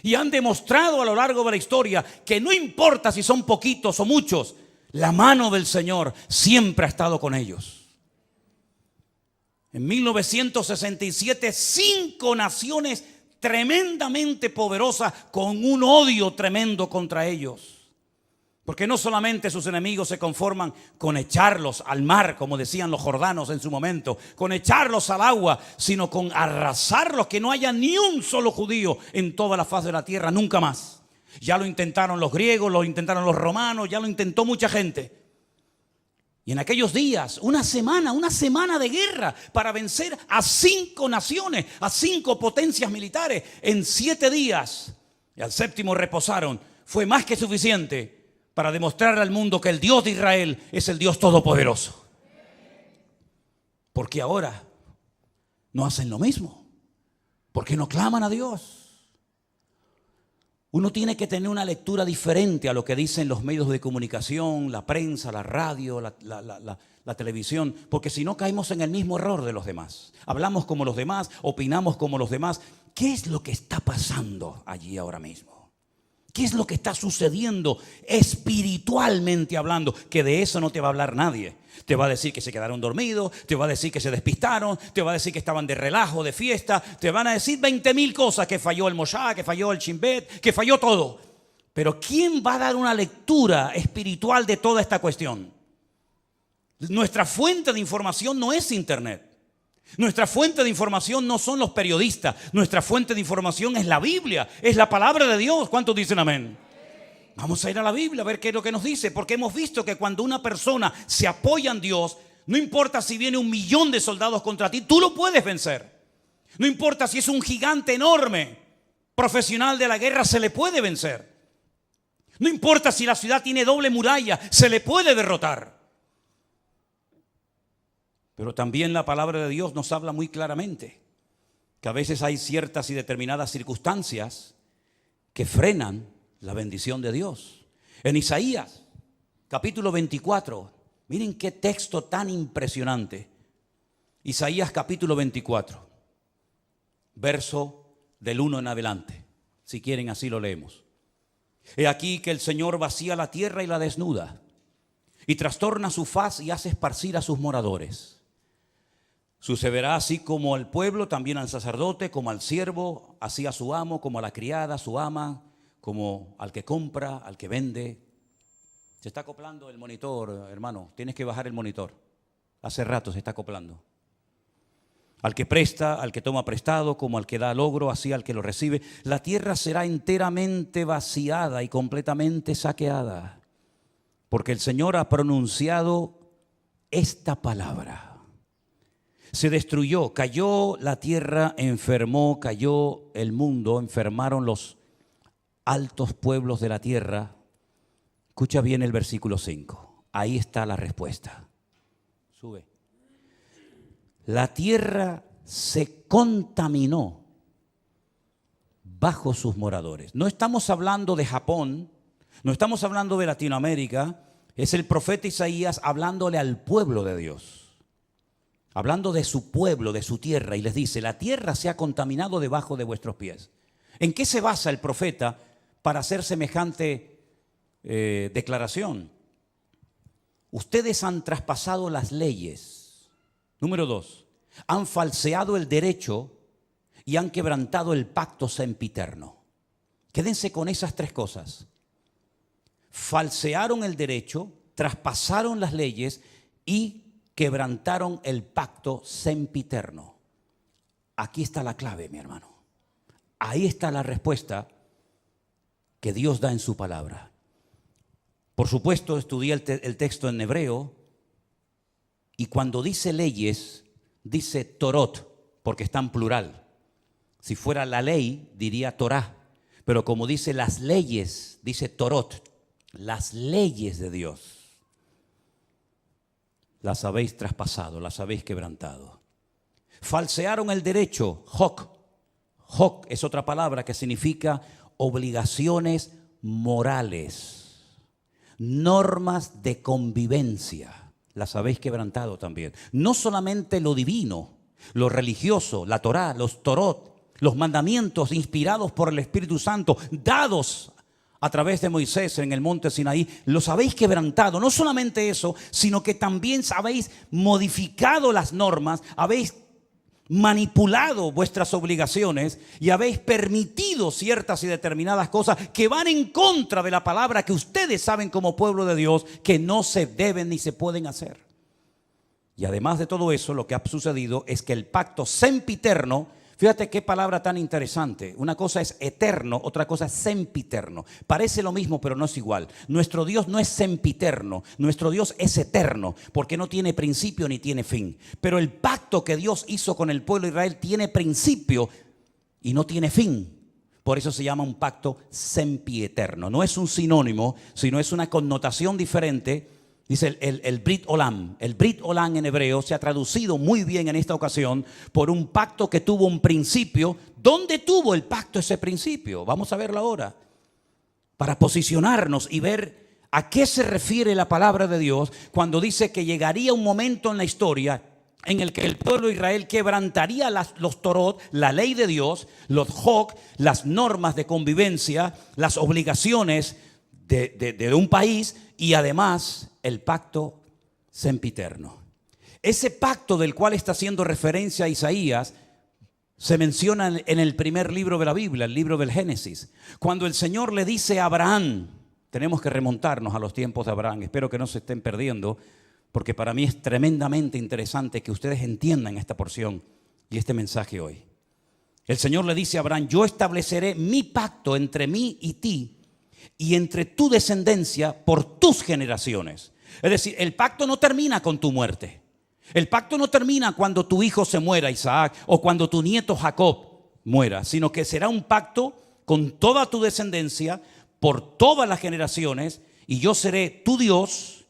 Y han demostrado a lo largo de la historia que no importa si son poquitos o muchos, la mano del Señor siempre ha estado con ellos. En 1967, 5 naciones tremendamente poderosas con un odio tremendo contra ellos. Porque no solamente sus enemigos se conforman con echarlos al mar, como decían los jordanos en su momento, con echarlos al agua, sino con arrasarlos, que no haya ni un solo judío en toda la faz de la tierra, nunca más. Ya lo intentaron los griegos, lo intentaron los romanos, ya lo intentó mucha gente. Y en aquellos días, una semana de guerra para vencer a 5 naciones, a 5 potencias militares. En 7 días, y al 7º reposaron, fue más que suficiente para demostrarle al mundo que el Dios de Israel es el Dios todopoderoso. Porque ahora no hacen lo mismo. Porque no claman a Dios. Uno tiene que tener una lectura diferente a lo que dicen los medios de comunicación, la prensa, la radio, la televisión, porque si no caemos en el mismo error de los demás. Hablamos como los demás, opinamos como los demás. ¿Qué es lo que está pasando allí ahora mismo? ¿Qué es lo que está sucediendo espiritualmente hablando? Que de eso no te va a hablar nadie. Te va a decir que se quedaron dormidos, te va a decir que se despistaron, te va a decir que estaban de relajo, de fiesta, te van a decir 20.000 cosas, que falló el Moshá, que falló el Chimbet, que falló todo. Pero ¿quién va a dar una lectura espiritual de toda esta cuestión? Nuestra fuente de información no es Internet. Nuestra fuente de información no son los periodistas. Nuestra fuente de información es la Biblia, es la palabra de Dios. ¿Cuántos dicen amén? Vamos a ir a la Biblia a ver qué es lo que nos dice, porque hemos visto que cuando una persona se apoya en Dios, no importa si viene 1.000.000 de soldados contra ti, tú lo puedes vencer. No importa si es un gigante enorme, profesional de la guerra, se le puede vencer. No importa si la ciudad tiene doble muralla, se le puede derrotar. Pero también la palabra de Dios nos habla muy claramente que a veces hay ciertas y determinadas circunstancias que frenan la bendición de Dios. En Isaías, capítulo 24, miren qué texto tan impresionante. Isaías capítulo 24, verso del 1 en adelante. Si quieren, así lo leemos. He aquí que el Señor vacía la tierra y la desnuda, y trastorna su faz y hace esparcir a sus moradores. Sucederá así como al pueblo, también al sacerdote, como al siervo, así a su amo, como a la criada, a su ama, como al que compra, al que vende. Se está acoplando el monitor, hermano. Tienes que bajar el monitor. Hace rato se está acoplando. Al que presta, al que toma prestado, como al que da logro, así al que lo recibe. La tierra será enteramente vaciada y completamente saqueada, porque el Señor ha pronunciado esta palabra. Se destruyó, cayó la tierra, enfermó, cayó el mundo, enfermaron los altos pueblos de la tierra. Escucha bien el versículo 5. Ahí está la respuesta. Sube. La tierra se contaminó bajo sus moradores. No estamos hablando de Japón, no estamos hablando de Latinoamérica. Es el profeta Isaías hablándole al pueblo de Dios. Hablando de su pueblo, de su tierra, y les dice: la tierra se ha contaminado debajo de vuestros pies. ¿En qué se basa el profeta para hacer semejante declaración? Ustedes han traspasado las leyes. Número 2, han falseado el derecho y han quebrantado el pacto sempiterno. Quédense con esas 3 cosas. Falsearon el derecho, traspasaron las leyes y quebrantaron el pacto sempiterno. Aquí está la clave, mi hermano. Ahí está la respuesta que Dios da en su palabra. Por supuesto, estudié el texto en hebreo, y cuando dice leyes, dice Torot, porque está en plural. Si fuera la ley, diría Torah, pero como dice las leyes, dice Torot. las leyes de Dios las habéis traspasado, las habéis quebrantado. Falsearon el derecho, hoc. Hoc es otra palabra que significa obligaciones morales, normas de convivencia, las habéis quebrantado también. No solamente lo divino, lo religioso, la Torá, los Torot, los mandamientos inspirados por el Espíritu Santo, dados a través de Moisés en el monte Sinaí, los habéis quebrantado. No solamente eso, sino que también habéis modificado las normas, habéis manipulado vuestras obligaciones y habéis permitido ciertas y determinadas cosas que van en contra de la palabra que ustedes saben como pueblo de Dios que no se deben ni se pueden hacer. Y además de todo eso, lo que ha sucedido es que el pacto sempiterno, fíjate qué palabra tan interesante. Una cosa es eterno, otra cosa es sempiterno. Parece lo mismo, pero no es igual. Nuestro Dios no es sempiterno, nuestro Dios es eterno, porque no tiene principio ni tiene fin. Pero el pacto que Dios hizo con el pueblo de Israel tiene principio y no tiene fin. Por eso se llama un pacto sempieterno. No es un sinónimo, sino es una connotación diferente. Dice el Brit Olam. El Brit Olam en hebreo se ha traducido muy bien en esta ocasión por un pacto que tuvo un principio. ¿Dónde tuvo el pacto ese principio? Vamos a verlo ahora. Para posicionarnos y ver a qué se refiere la palabra de Dios cuando dice que llegaría un momento en la historia en el que el pueblo de Israel quebrantaría los Torot, la ley de Dios, los Hoc, las normas de convivencia, las obligaciones de un país y además el pacto sempiterno. Ese pacto del cual está haciendo referencia a Isaías se menciona en el primer libro de la Biblia, el libro del Génesis. Cuando el Señor le dice a Abraham, tenemos que remontarnos a los tiempos de Abraham, espero que no se estén perdiendo, porque para mí es tremendamente interesante que ustedes entiendan esta porción y este mensaje hoy. El Señor le dice a Abraham, yo estableceré mi pacto entre mí y ti, y entre tu descendencia por tus generaciones. Es decir, el pacto no termina con tu muerte. El pacto no termina cuando tu hijo se muera, Isaac, o cuando tu nieto Jacob muera, sino que será un pacto con toda tu descendencia por todas las generaciones, y yo seré tu Dios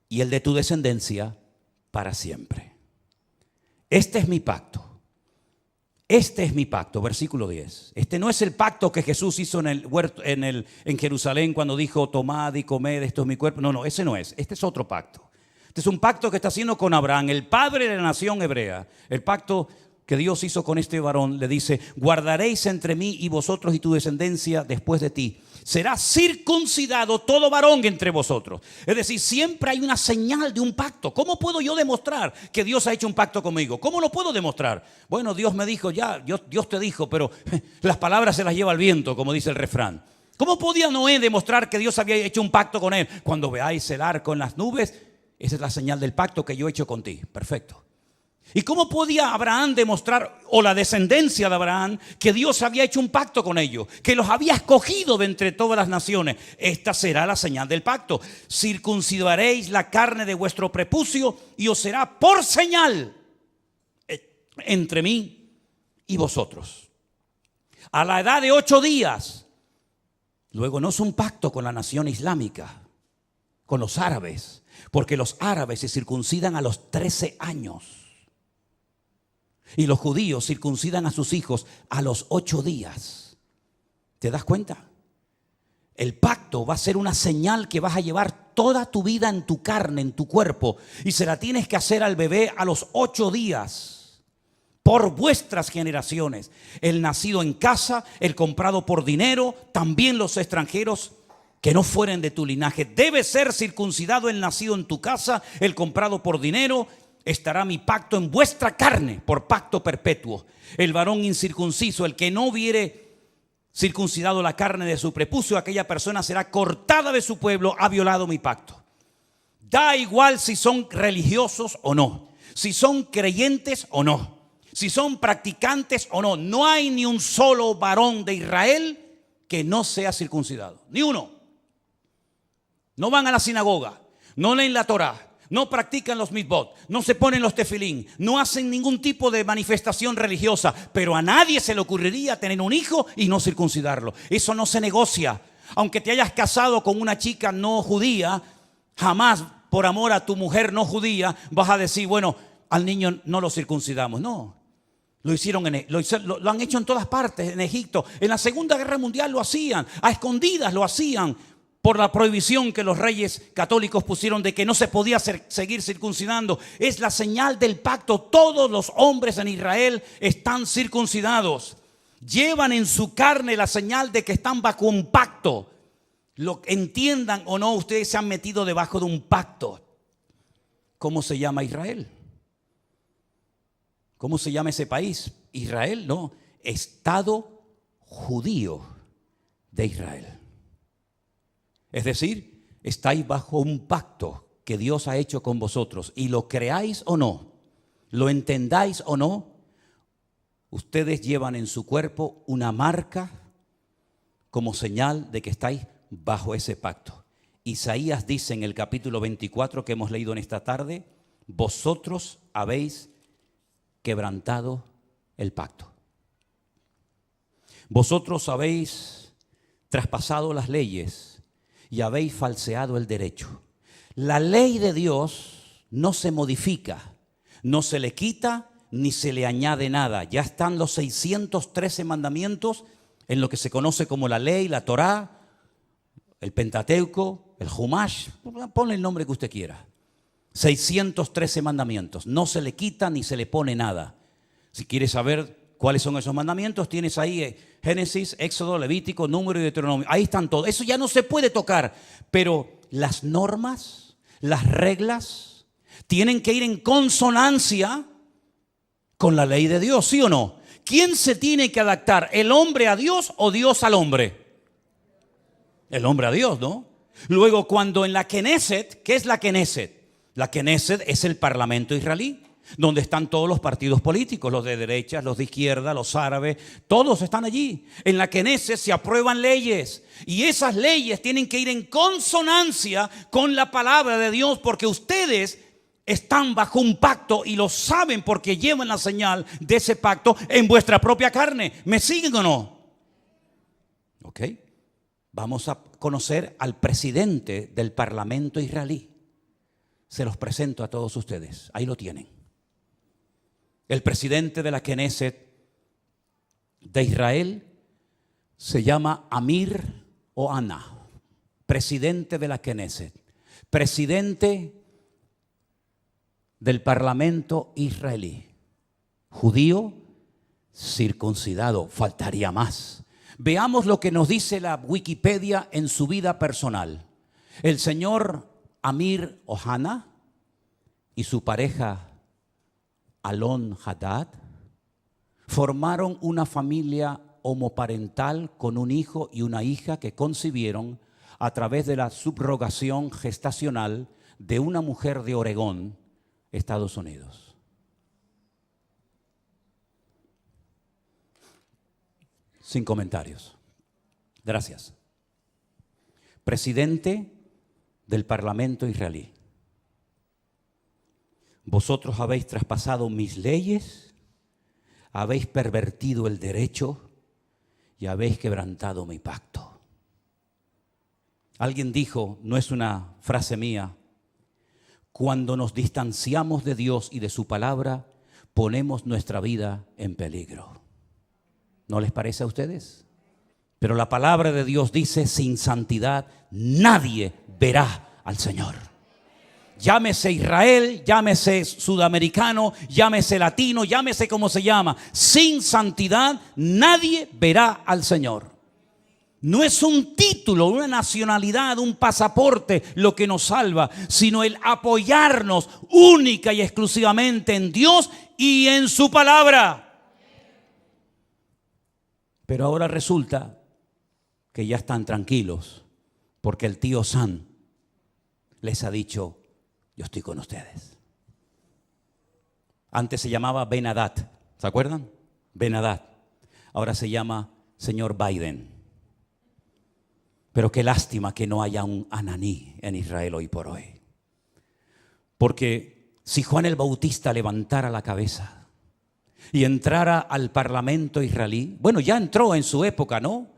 y el de tu descendencia para siempre. Este es mi pacto. Este es mi pacto, versículo 10. Este no es el pacto que Jesús hizo en el huerto, en Jerusalén cuando dijo, tomad y comed, esto es mi cuerpo. No, ese no es. Este es otro pacto. Este es un pacto que está haciendo con Abraham, el padre de la nación hebrea. El pacto que Dios hizo con este varón le dice, guardaréis entre mí y vosotros y tu descendencia después de ti. Será circuncidado todo varón entre vosotros. Es decir, siempre hay una señal de un pacto. ¿Cómo puedo yo demostrar que Dios ha hecho un pacto conmigo? ¿Cómo lo puedo demostrar? Bueno, Dios me dijo ya, Dios te dijo, pero las palabras se las lleva el viento, como dice el refrán. ¿Cómo podía Noé demostrar que Dios había hecho un pacto con él? Cuando veáis el arco en las nubes, esa es la señal del pacto que yo he hecho con ti. Perfecto. ¿Y cómo podía Abraham demostrar, o la descendencia de Abraham, que Dios había hecho un pacto con ellos, que los había escogido de entre todas las naciones? Esta será la señal del pacto. Circuncidaréis la carne de vuestro prepucio y os será por señal entre mí y vosotros. A la edad de 8 días. Luego no es un pacto con la nación islámica, con los árabes, porque los árabes se circuncidan a los 13 años. Y los judíos circuncidan a sus hijos a los 8 días. ¿Te das cuenta? El pacto va a ser una señal que vas a llevar toda tu vida en tu carne, en tu cuerpo. Y se la tienes que hacer al bebé a los 8 días. Por vuestras generaciones. El nacido en casa, el comprado por dinero, también los extranjeros que no fueren de tu linaje. Debe ser circuncidado el nacido en tu casa, el comprado por dinero. Estará mi pacto en vuestra carne por pacto perpetuo. El varón incircunciso, el que no hubiere circuncidado la carne de su prepucio, aquella persona será cortada de su pueblo, ha violado mi pacto. Da igual si son religiosos o no, si son creyentes o no, si son practicantes o no. No hay ni un solo varón de Israel que no sea circuncidado, ni uno. No van a la sinagoga, no leen la Torá, no practican los mitzvot, no se ponen los tefilín, no hacen ningún tipo de manifestación religiosa, pero a nadie se le ocurriría tener un hijo y no circuncidarlo. Eso no se negocia. Aunque te hayas casado con una chica no judía, jamás por amor a tu mujer no judía vas a decir, bueno, al niño no lo circuncidamos. No, lo han hecho en todas partes, en Egipto. En la Segunda Guerra Mundial lo hacían, a escondidas lo hacían, por la prohibición que los reyes católicos pusieron de que no se podía seguir circuncidando. Es la señal del pacto. Todos los hombres en Israel están circuncidados. Llevan en su carne la señal de que están bajo un pacto. Lo entiendan o no, ustedes se han metido debajo de un pacto. ¿Cómo se llama Israel? ¿Cómo se llama ese país? Israel, no. Estado judío de Israel. Es decir, estáis bajo un pacto que Dios ha hecho con vosotros. Y lo creáis o no, lo entendáis o no, ustedes llevan en su cuerpo una marca como señal de que estáis bajo ese pacto. Isaías dice en el capítulo 24 que hemos leído en esta tarde, vosotros habéis quebrantado el pacto. Vosotros habéis traspasado las leyes y habéis falseado el derecho. La ley de Dios no se modifica, no se le quita ni se le añade nada. Ya están los 613 mandamientos en lo que se conoce como la ley, la Torá, el Pentateuco, el Humash, ponle el nombre que usted quiera. 613 mandamientos, no se le quita ni se le pone nada. Si quieres saber cuáles son esos mandamientos, tienes ahí Génesis, Éxodo, Levítico, Número y Deuteronomio. Ahí están todos. Eso ya no se puede tocar. Pero las normas, las reglas, tienen que ir en consonancia con la ley de Dios, ¿sí o no? ¿Quién se tiene que adaptar? ¿El hombre a Dios o Dios al hombre? El hombre a Dios, ¿no? Luego, cuando en la Knesset, ¿qué es la Knesset? La Knesset es el parlamento israelí, donde están todos los partidos políticos, los de derecha, los de izquierda, los árabes, todos están allí. En la Knesset se aprueban leyes y esas leyes tienen que ir en consonancia con la palabra de Dios, porque ustedes están bajo un pacto y lo saben porque llevan la señal de ese pacto en vuestra propia carne. ¿Me siguen o no? Ok. Vamos a conocer al presidente del parlamento israelí. Se los presento a todos ustedes. Ahí lo tienen. El presidente de la Knesset de Israel se llama Amir Ohana, presidente de la Knesset, presidente del parlamento israelí, judío, circuncidado, faltaría más. Veamos lo que nos dice la Wikipedia en su vida personal. El señor Amir Ohana y su pareja Alon Haddad formaron una familia homoparental con un hijo y una hija que concibieron a través de la subrogación gestacional de una mujer de Oregón, Estados Unidos. Sin comentarios. Gracias. Presidente del Parlamento israelí. Vosotros habéis traspasado mis leyes, habéis pervertido el derecho y habéis quebrantado mi pacto. Alguien dijo, no es una frase mía, cuando nos distanciamos de Dios y de su palabra, ponemos nuestra vida en peligro. ¿No les parece a ustedes? Pero la palabra de Dios dice, sin santidad nadie verá al Señor. Llámese Israel, llámese sudamericano, llámese latino, llámese como se llama. Sin santidad nadie verá al Señor. No es un título, una nacionalidad, un pasaporte lo que nos salva, sino el apoyarnos única y exclusivamente en Dios y en su palabra. Pero ahora resulta que ya están tranquilos porque el tío Sam les ha dicho, yo estoy con ustedes. Antes se llamaba Ben Haddad, ¿se acuerdan? Ben Haddad. Ahora se llama señor Biden. Pero qué lástima que no haya un Ananí en Israel hoy por hoy. Porque si Juan el Bautista levantara la cabeza y entrara al parlamento israelí, bueno, ya entró en su época, ¿no?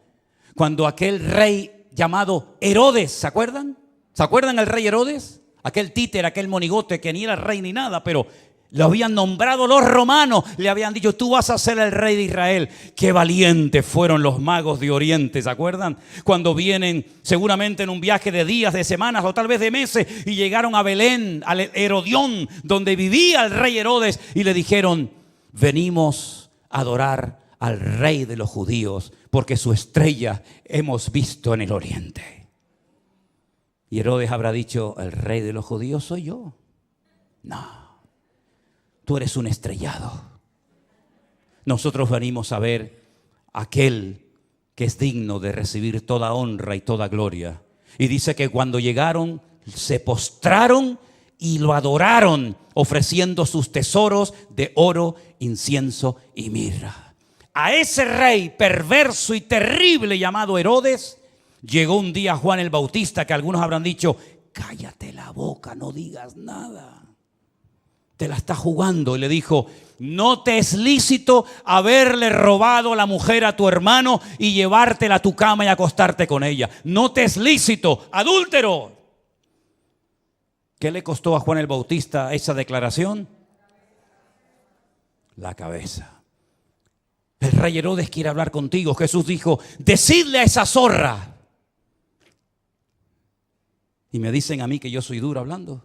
Cuando aquel rey llamado Herodes, ¿se acuerdan? ¿Se acuerdan el rey Herodes? Aquel títer, aquel monigote que ni era rey ni nada, pero lo habían nombrado los romanos, le habían dicho, tú vas a ser el rey de Israel. Qué valientes fueron los magos de Oriente, ¿se acuerdan? Cuando vienen seguramente en un viaje de días, de semanas o tal vez de meses y llegaron a Belén, al Herodión, donde vivía el rey Herodes, y le dijeron, venimos a adorar al rey de los judíos porque su estrella hemos visto en el oriente. Y Herodes habrá dicho, ¿el rey de los judíos soy yo? No. Tú eres un estrellado. Nosotros venimos a ver a aquel que es digno de recibir toda honra y toda gloria. Y dice que cuando llegaron, se postraron y lo adoraron, ofreciendo sus tesoros de oro, incienso y mirra. A ese rey perverso y terrible llamado Herodes, llegó un día Juan el Bautista, que algunos habrán dicho, cállate la boca, no digas nada. Te la está jugando, y le dijo, no te es lícito haberle robado la mujer a tu hermano y llevártela a tu cama y acostarte con ella. No te es lícito, adúltero. ¿Qué le costó a Juan el Bautista esa declaración? La cabeza. El rey Herodes quiere hablar contigo. Jesús dijo, decidle a esa zorra. Y me dicen a mí que yo soy duro hablando.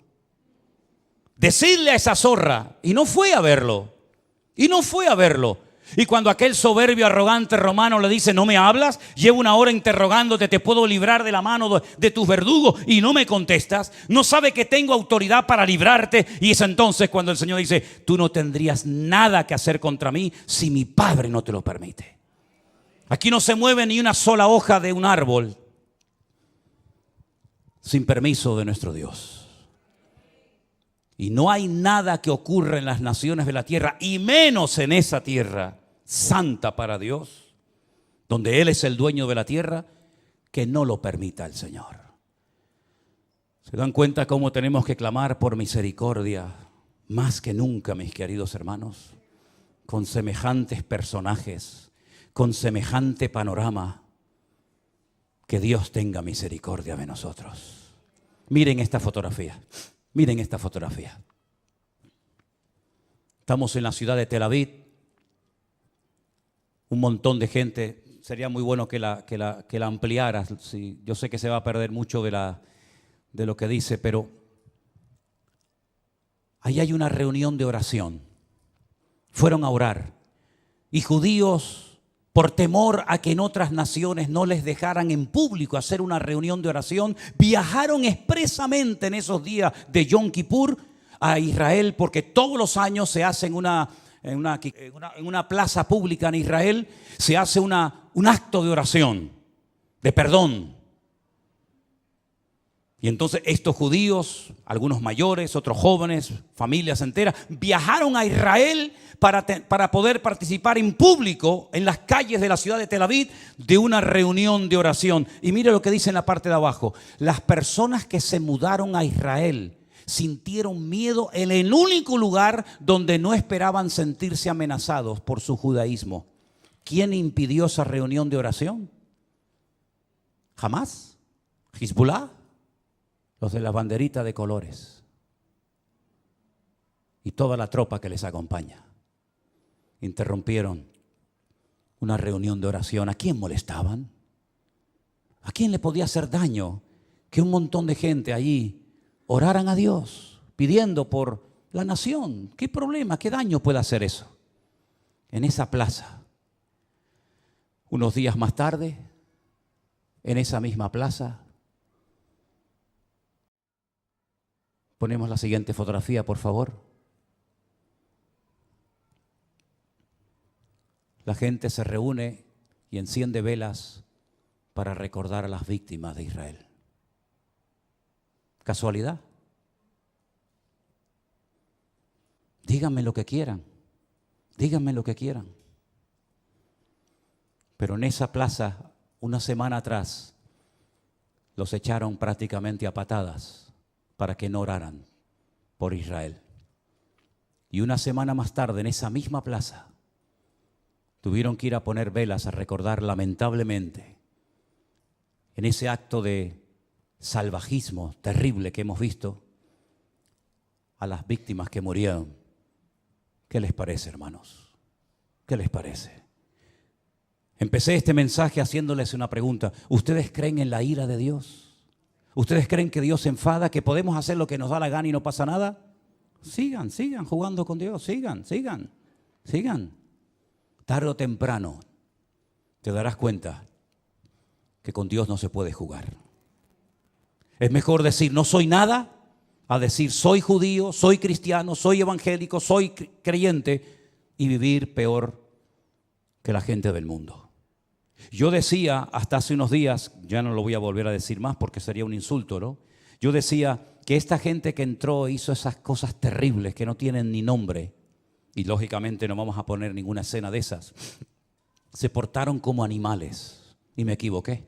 Decidle a esa zorra. Y no fue a verlo. Y no fue a verlo. Y cuando aquel soberbio, arrogante romano le dice, ¿no me hablas? Llevo una hora interrogándote, te puedo librar de la mano de tus verdugos y no me contestas. No sabe que tengo autoridad para librarte. Y es entonces cuando el Señor dice, tú no tendrías nada que hacer contra mí si mi Padre no te lo permite. Aquí no se mueve ni una sola hoja de un árbol sin permiso de nuestro Dios. Y no hay nada que ocurra en las naciones de la tierra, y menos en esa tierra santa para Dios, donde Él es el dueño de la tierra, que no lo permita el Señor. ¿Se dan cuenta cómo tenemos que clamar por misericordia más que nunca, mis queridos hermanos? Con semejantes personajes, con semejante panorama, que Dios tenga misericordia de nosotros. Miren esta fotografía. Miren esta fotografía. Estamos en la ciudad de Tel Aviv. Un montón de gente. Sería muy bueno que la ampliaras. Sí, yo sé que se va a perder mucho de lo que dice, pero ahí hay una reunión de oración. Fueron a orar. Y judíos, por temor a que en otras naciones no les dejaran en público hacer una reunión de oración, viajaron expresamente en esos días de Yom Kippur a Israel, porque todos los años se hace en una plaza pública en Israel, se hace un acto de oración, de perdón. Y entonces estos judíos, algunos mayores, otros jóvenes, familias enteras, viajaron a Israel para poder participar en público en las calles de la ciudad de Tel Aviv de una reunión de oración. Y mire lo que dice en la parte de abajo. Las personas que se mudaron a Israel sintieron miedo en el único lugar donde no esperaban sentirse amenazados por su judaísmo. ¿Quién impidió esa reunión de oración? ¿Jamás? ¿Hezbollah? Los de la banderita de colores y toda la tropa que les acompaña interrumpieron una reunión de oración. ¿A quién molestaban? ¿A quién le podía hacer daño que un montón de gente allí oraran a Dios pidiendo por la nación? ¿Qué problema, qué daño puede hacer eso? En esa plaza, unos días más tarde, en esa misma plaza, ponemos la siguiente fotografía, por favor. La gente se reúne y enciende velas para recordar a las víctimas de Israel. ¿Casualidad? Díganme lo que quieran. Díganme lo que quieran. Pero en esa plaza, una semana atrás, los echaron prácticamente a patadas para que no oraran por Israel. Y una semana más tarde, en esa misma plaza, tuvieron que ir a poner velas a recordar lamentablemente, en ese acto de salvajismo terrible que hemos visto, a las víctimas que murieron. ¿Qué les parece, hermanos? ¿Qué les parece? Empecé este mensaje haciéndoles una pregunta. ¿Ustedes creen en la ira de Dios? ¿Ustedes creen que Dios se enfada, que podemos hacer lo que nos da la gana y no pasa nada? Sigan jugando con Dios, sigan. Tarde o temprano te darás cuenta que con Dios no se puede jugar. Es mejor decir no soy nada a decir soy judío, soy cristiano, soy evangélico, soy creyente y vivir peor que la gente del mundo. Yo decía hasta hace unos días, ya no lo voy a volver a decir más porque sería un insulto, ¿no? Yo decía que esta gente que entró hizo esas cosas terribles que no tienen ni nombre, y lógicamente no vamos a poner ninguna escena de esas, se portaron como animales, y me equivoqué.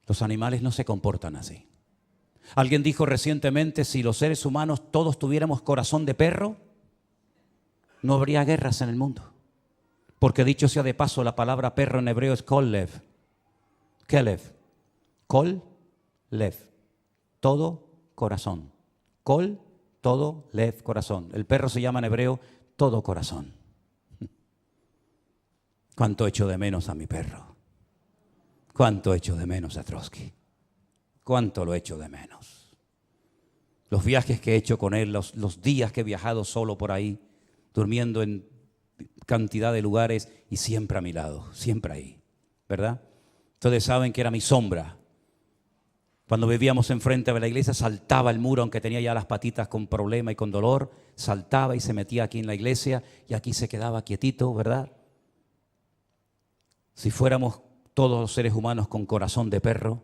Los animales no se comportan así. Alguien dijo recientemente, si los seres humanos todos tuviéramos corazón de perro, no habría guerras en el mundo. Porque dicho sea de paso, la palabra perro en hebreo es kolev. Kelev. Kol, lev. Todo corazón. Kol, todo, lev, corazón. El perro se llama en hebreo todo corazón. ¿Cuánto echo de menos a mi perro? ¿Cuánto echo de menos a Trotsky? ¿Cuánto lo echo de menos? Los viajes que he hecho con él, los días que he viajado solo por ahí, durmiendo en cantidad de lugares y siempre a mi lado, siempre ahí, ¿verdad? Ustedes saben que era mi sombra. Cuando vivíamos enfrente de la iglesia, saltaba el muro, aunque tenía ya las patitas con problema y con dolor, saltaba y se metía aquí en la iglesia y aquí se quedaba quietito, ¿verdad? Si fuéramos todos los seres humanos con corazón de perro,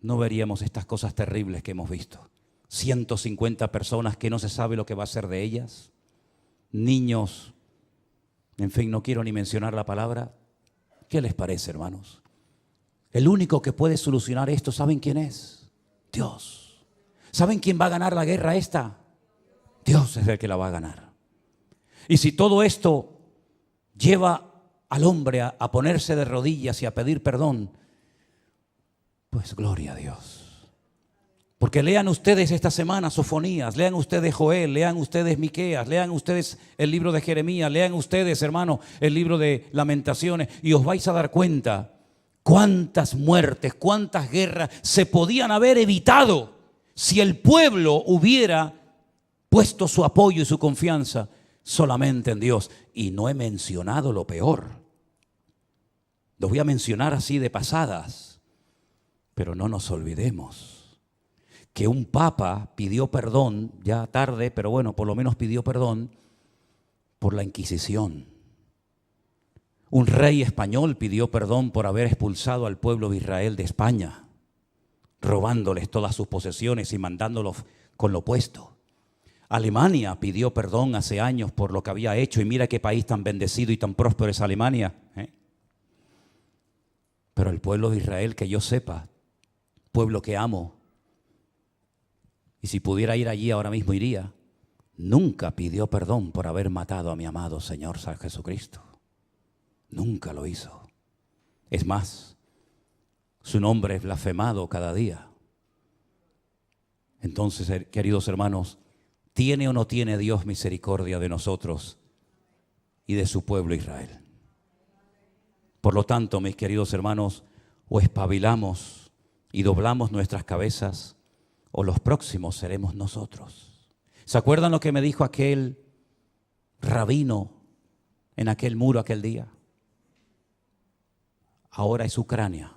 no veríamos estas cosas terribles que hemos visto. 150 personas que no se sabe lo que va a ser de ellas, niños, en fin, no quiero ni mencionar la palabra. ¿Qué les parece, hermanos? El único que puede solucionar esto, ¿saben quién es? Dios. ¿Saben quién va a ganar la guerra esta? Dios es el que la va a ganar. Y si todo esto lleva al hombre a ponerse de rodillas y a pedir perdón, pues gloria a Dios. Porque lean ustedes esta semana Sofonías, lean ustedes Joel, lean ustedes Miqueas, lean ustedes el libro de Jeremías, lean ustedes, hermano, el libro de Lamentaciones y os vais a dar cuenta cuántas muertes, cuántas guerras se podían haber evitado si el pueblo hubiera puesto su apoyo y su confianza solamente en Dios. Y no he mencionado lo peor. Lo voy a mencionar así de pasadas, pero no nos olvidemos que un papa pidió perdón, ya tarde, pero bueno, por lo menos pidió perdón por la Inquisición. Un rey español pidió perdón por haber expulsado al pueblo de Israel de España, robándoles todas sus posesiones y mandándolos con lo puesto. Alemania pidió perdón hace años por lo que había hecho, y mira qué país tan bendecido y tan próspero es Alemania, ¿eh? Pero el pueblo de Israel, que yo sepa, pueblo que amo, y si pudiera ir allí ahora mismo iría, nunca pidió perdón por haber matado a mi amado Señor San Jesucristo. Nunca lo hizo. Es más, su nombre es blasfemado cada día. Entonces, queridos hermanos, ¿tiene o no tiene Dios misericordia de nosotros y de su pueblo Israel? Por lo tanto, mis queridos hermanos, o espabilamos y doblamos nuestras cabezas, o los próximos seremos nosotros. ¿Se acuerdan lo que me dijo aquel rabino en aquel muro aquel día? Ahora es Ucrania,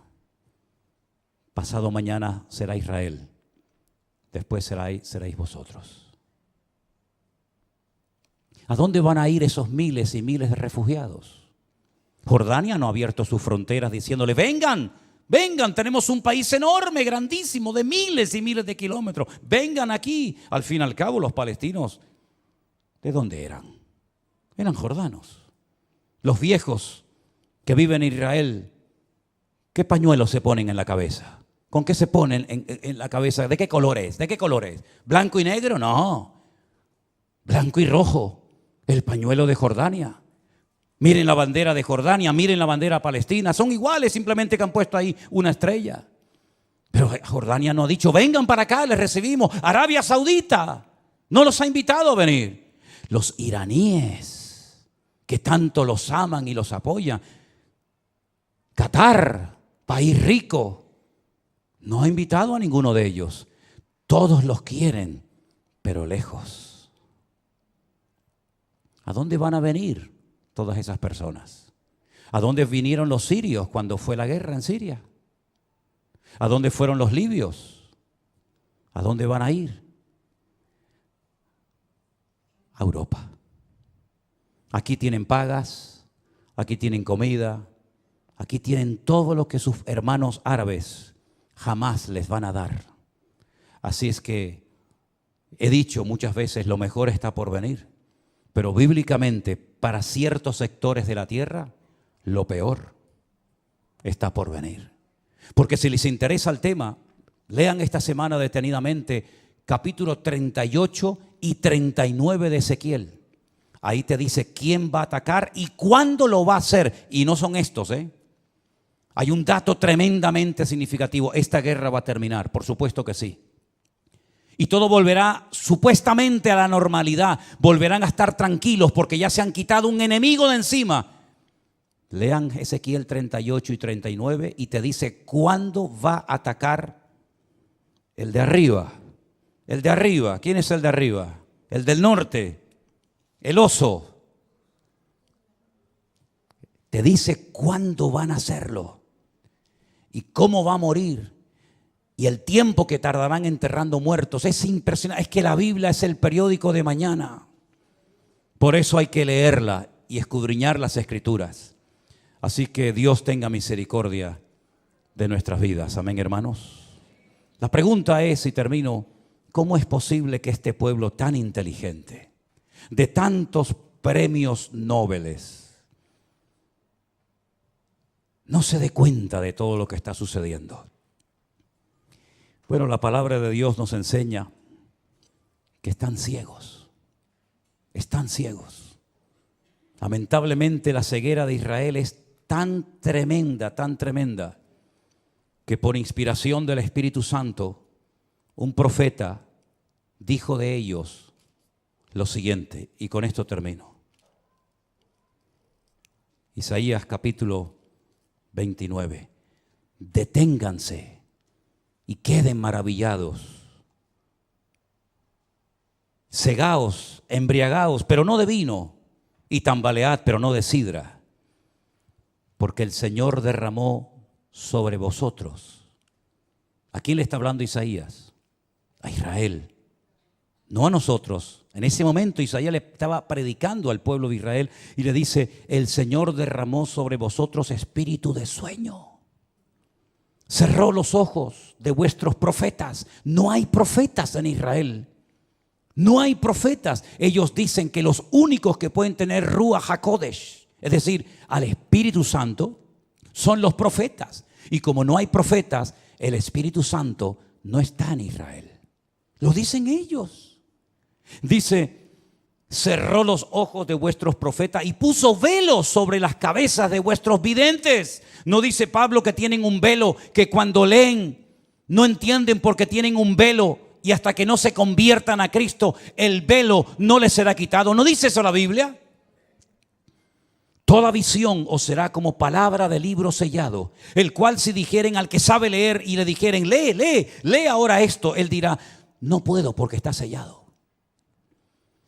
pasado mañana será Israel, después seréis vosotros. ¿A dónde van a ir esos miles y miles de refugiados? Jordania no ha abierto sus fronteras diciéndole, vengan, vengan, tenemos un país enorme, grandísimo, de miles y miles de kilómetros. Vengan aquí. Al fin y al cabo, los palestinos, ¿de dónde eran? Eran jordanos. Los viejos que viven en Israel, ¿qué pañuelos se ponen en la cabeza? ¿Con qué se ponen en la cabeza? ¿De qué color es? ¿De qué color es? ¿Blanco y negro? No. Blanco y rojo. El pañuelo de Jordania. Miren la bandera de Jordania, miren la bandera palestina. Son iguales, simplemente que han puesto ahí una estrella. Pero Jordania no ha dicho, vengan para acá, les recibimos. Arabia Saudita no los ha invitado a venir. Los iraníes, que tanto los aman y los apoyan. Qatar, país rico, no ha invitado a ninguno de ellos. Todos los quieren, pero lejos. ¿A dónde van a venir todas esas personas? ¿A dónde vinieron los sirios cuando fue la guerra en Siria? ¿A dónde fueron los libios? ¿A dónde van a ir? A Europa. Aquí tienen pagas, aquí tienen comida, aquí tienen todo lo que sus hermanos árabes jamás les van a dar. Así es que he dicho muchas veces, lo mejor está por venir. Pero bíblicamente, para ciertos sectores de la tierra, lo peor está por venir. Porque si les interesa el tema, lean esta semana detenidamente capítulo 38 y 39 de Ezequiel. Ahí te dice quién va a atacar y cuándo lo va a hacer. Y no son estos, Hay un dato tremendamente significativo. Esta guerra va a terminar, por supuesto que sí. Y todo volverá supuestamente a la normalidad. Volverán a estar tranquilos porque ya se han quitado un enemigo de encima. Lean Ezequiel 38 y 39 y te dice cuándo va a atacar el de arriba. El de arriba. ¿Quién es el de arriba? El del norte. El oso. Te dice cuándo van a hacerlo y cómo va a morir y el tiempo que tardarán enterrando muertos. Es impresionante. Es que la Biblia es el periódico de mañana. Por eso hay que leerla y escudriñar las Escrituras. Así que Dios tenga misericordia de nuestras vidas. Amén, hermanos. La pregunta es, y termino, ¿cómo es posible que este pueblo tan inteligente, de tantos premios Nobel, no se dé cuenta de todo lo que está sucediendo? Bueno, la palabra de Dios nos enseña que están ciegos. Están ciegos. Lamentablemente la ceguera de Israel es tan tremenda, que por inspiración del Espíritu Santo, un profeta dijo de ellos lo siguiente, y con esto termino. Isaías capítulo 29. Deténganse y queden maravillados. Cegaos, embriagaos, pero no de vino, y tambalead, pero no de sidra. Porque el Señor derramó sobre vosotros. ¿A quién le está hablando Isaías? A Israel, no a nosotros. En ese momento Isaías le estaba predicando al pueblo de Israel y le dice, el Señor derramó sobre vosotros espíritu de sueño. Cerró los ojos de vuestros profetas. No hay profetas en Israel. No hay profetas. Ellos dicen que los únicos que pueden tener Ruach HaKodesh, es decir, al Espíritu Santo, son los profetas. Y como no hay profetas, el Espíritu Santo no está en Israel. Lo dicen ellos. Dice, cerró los ojos de vuestros profetas y puso velos sobre las cabezas de vuestros videntes. No dice Pablo que tienen un velo, que cuando leen no entienden porque tienen un velo y hasta que no se conviertan a Cristo, el velo no les será quitado. ¿No dice eso la Biblia? Toda visión os será como palabra de libro sellado, el cual si dijeren al que sabe leer y le dijeren, lee ahora esto, él dirá, no puedo porque está sellado.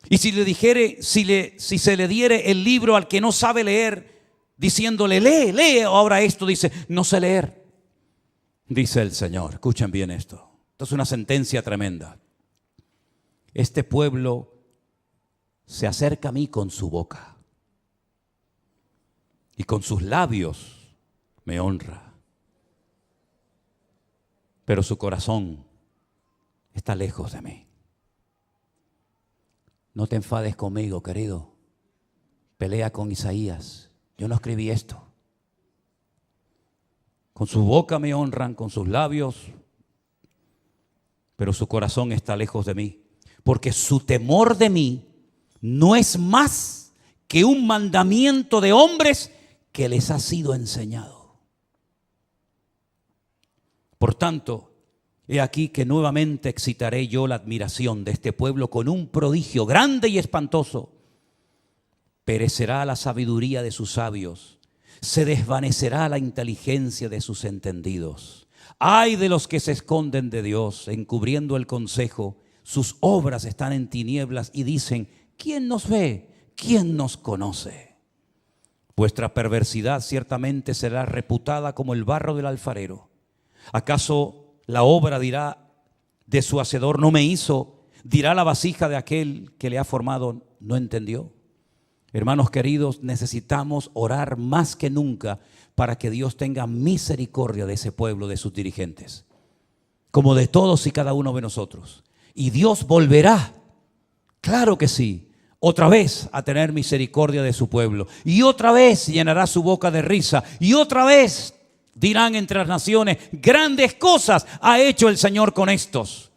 Y si le dijere, si se le diere el libro al que no sabe leer, diciéndole, lee ahora esto, dice, no sé leer. Dice el Señor, escuchen bien esto. Esto es una sentencia tremenda. Este pueblo se acerca a mí con su boca y con sus labios me honra, pero su corazón está lejos de mí. No te enfades conmigo, querido. Pelea con Isaías. Yo no escribí esto. Con su boca me honran, con sus labios, pero su corazón está lejos de mí. Porque su temor de mí no es más que un mandamiento de hombres que les ha sido enseñado. Por tanto, he aquí que nuevamente excitaré yo la admiración de este pueblo con un prodigio grande y espantoso. Perecerá la sabiduría de sus sabios, se desvanecerá la inteligencia de sus entendidos. Ay de los que se esconden de Dios, encubriendo el consejo. Sus obras están en tinieblas y dicen: ¿quién nos ve? ¿Quién nos conoce? Vuestra perversidad ciertamente será reputada como el barro del alfarero. ¿Acaso la obra dirá de su hacedor: no me hizo? ¿Dirá la vasija de aquel que le ha formado: no entendió? Hermanos queridos, necesitamos orar más que nunca para que Dios tenga misericordia de ese pueblo, de sus dirigentes, como de todos y cada uno de nosotros. Y Dios volverá, claro que sí, otra vez a tener misericordia de su pueblo. Y otra vez llenará su boca de risa. Y otra vez dirán entre las naciones: grandes cosas ha hecho el Señor con estos.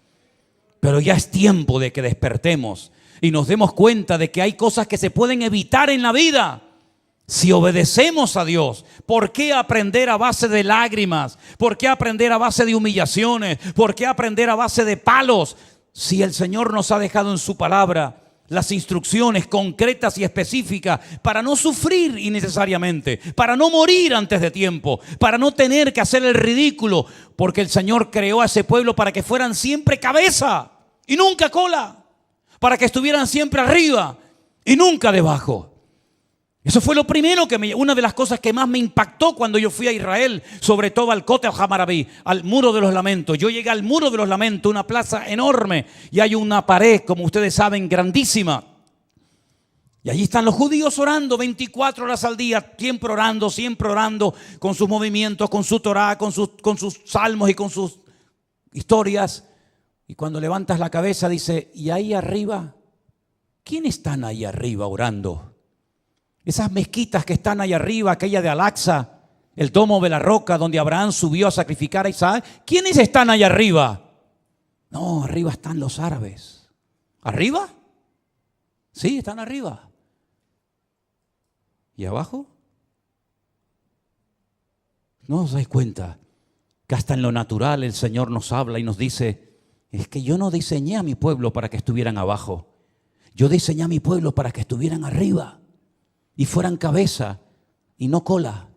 Pero ya es tiempo de que despertemos y nos demos cuenta de que hay cosas que se pueden evitar en la vida si obedecemos a Dios. ¿Por qué aprender a base de lágrimas? ¿Por qué aprender a base de humillaciones? ¿Por qué aprender a base de palos? Si el Señor nos ha dejado en su palabra las instrucciones concretas y específicas para no sufrir innecesariamente, para no morir antes de tiempo, para no tener que hacer el ridículo, porque el Señor creó a ese pueblo para que fueran siempre cabeza y nunca cola, para que estuvieran siempre arriba y nunca debajo. Eso fue lo primero una de las cosas que más me impactó cuando yo fui a Israel, sobre todo al Kotel HaMaraví, al Muro de los Lamentos. Yo llegué al Muro de los Lamentos, una plaza enorme, y hay una pared, como ustedes saben, grandísima. Y allí están los judíos orando 24 horas al día, siempre orando, con sus movimientos, con su Torah, con sus salmos y con sus historias. Y cuando levantas la cabeza dice: ¿y ahí arriba? ¿Quiénes están ahí arriba orando? Esas mezquitas que están ahí arriba, aquella de Al-Aqsa, el domo de la roca donde Abraham subió a sacrificar a Isaac. ¿Quiénes están ahí arriba? No, arriba están los árabes. ¿Arriba? Sí, están arriba. ¿Y abajo? ¿No os dais cuenta que hasta en lo natural el Señor nos habla y nos dice: es que yo no diseñé a mi pueblo para que estuvieran abajo. Yo diseñé a mi pueblo para que estuvieran arriba y fueran cabeza y no cola.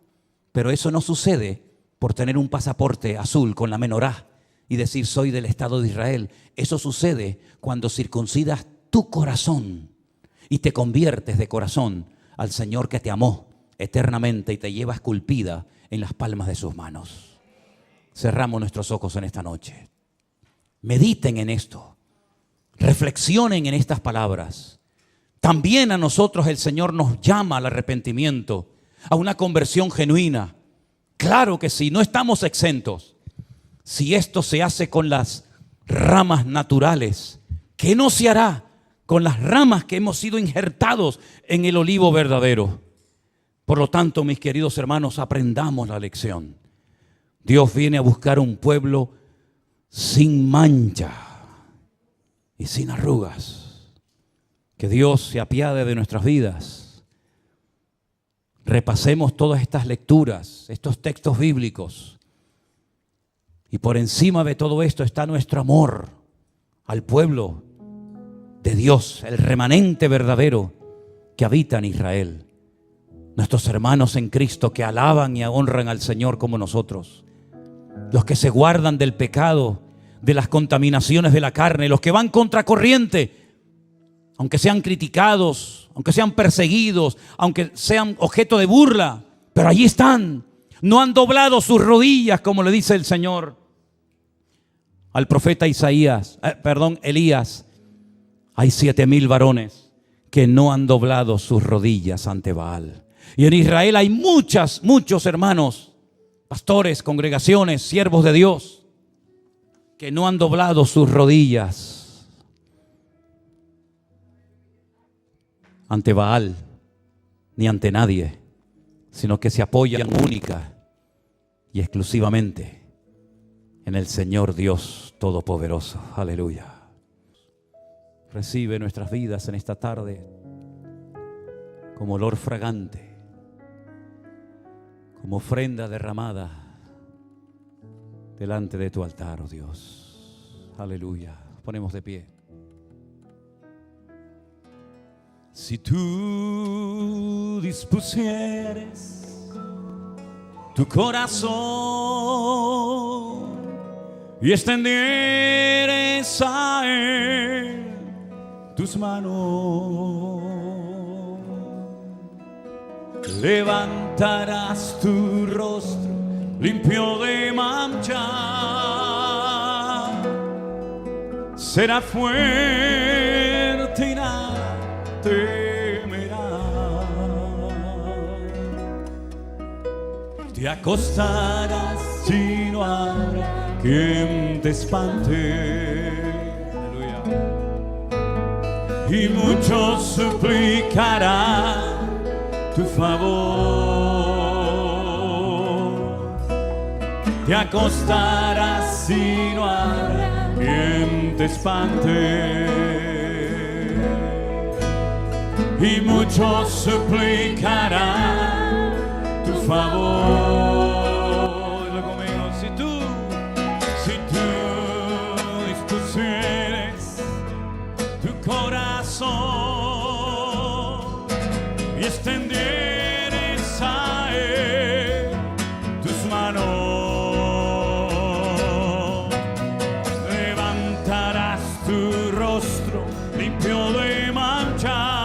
Pero eso no sucede por tener un pasaporte azul con la menorá y decir: soy del Estado de Israel. Eso sucede cuando circuncidas tu corazón y te conviertes de corazón al Señor que te amó eternamente y te lleva esculpida en las palmas de sus manos. Cerramos nuestros ojos en esta noche. Mediten en esto. Reflexionen en estas palabras. También a nosotros el Señor nos llama al arrepentimiento, a una conversión genuina. Claro que sí, no estamos exentos. Si esto se hace con las ramas naturales, ¿qué no se hará con las ramas que hemos sido injertados en el olivo verdadero? Por lo tanto, mis queridos hermanos, aprendamos la lección. Dios viene a buscar un pueblo sin mancha y sin arrugas. Que Dios se apiade de nuestras vidas. Repasemos todas estas lecturas, estos textos bíblicos. Y por encima de todo esto está nuestro amor al pueblo de Dios, el remanente verdadero que habita en Israel. Nuestros hermanos en Cristo que alaban y honran al Señor como nosotros. Los que se guardan del pecado, de las contaminaciones de la carne, los que van contracorriente, aunque sean criticados, aunque sean perseguidos, aunque sean objeto de burla, pero allí están. No han doblado sus rodillas, como le dice el Señor al profeta Elías. Hay 7,000 varones que no han doblado sus rodillas ante Baal. Y en Israel hay muchos hermanos, pastores, congregaciones, siervos de Dios, que no han doblado sus rodillas ante Baal, ni ante nadie, sino que se apoyan única y exclusivamente en el Señor Dios Todopoderoso. Aleluya. Recibe nuestras vidas en esta tarde como olor fragante, como ofrenda derramada delante de tu altar, oh Dios. Aleluya. Ponemos de pie. Si tú dispusieres tu corazón y extendieres a Él tus manos, levantarás tu rostro limpio de mancha, será fuerte y nada temerá. Te acostarás y no habrá quien te espante. Aleluya. Y muchos suplicarán tu favor. Te acostarás y no habrá quien te espante. Y muchos suplicarán tu favor. Lo conmigo. Si tú dispusieres tu corazón y extendieres a Él tus manos, levantarás tu rostro limpio de mancha.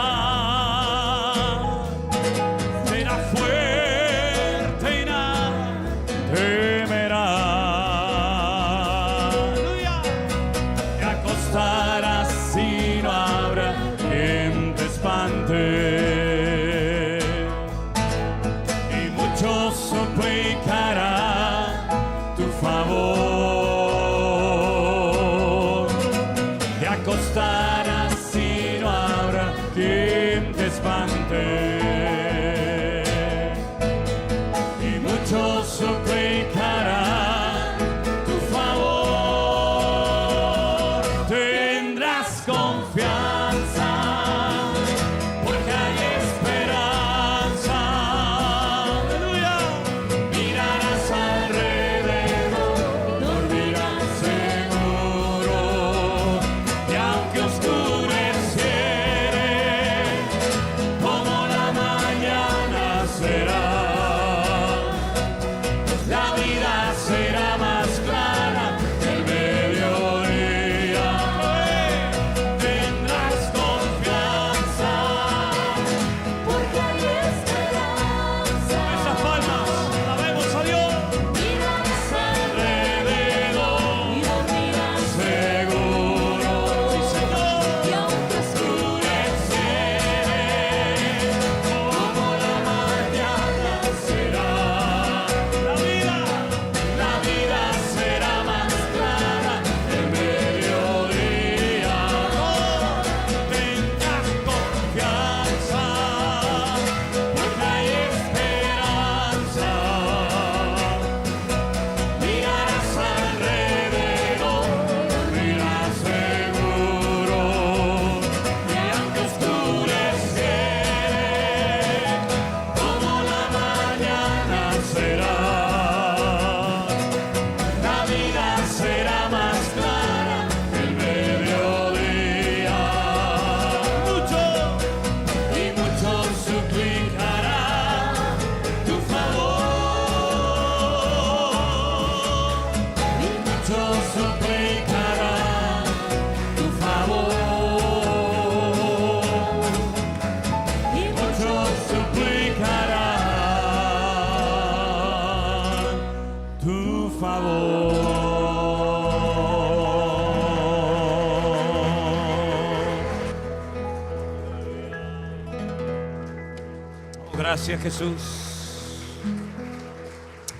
Gracias, Jesús.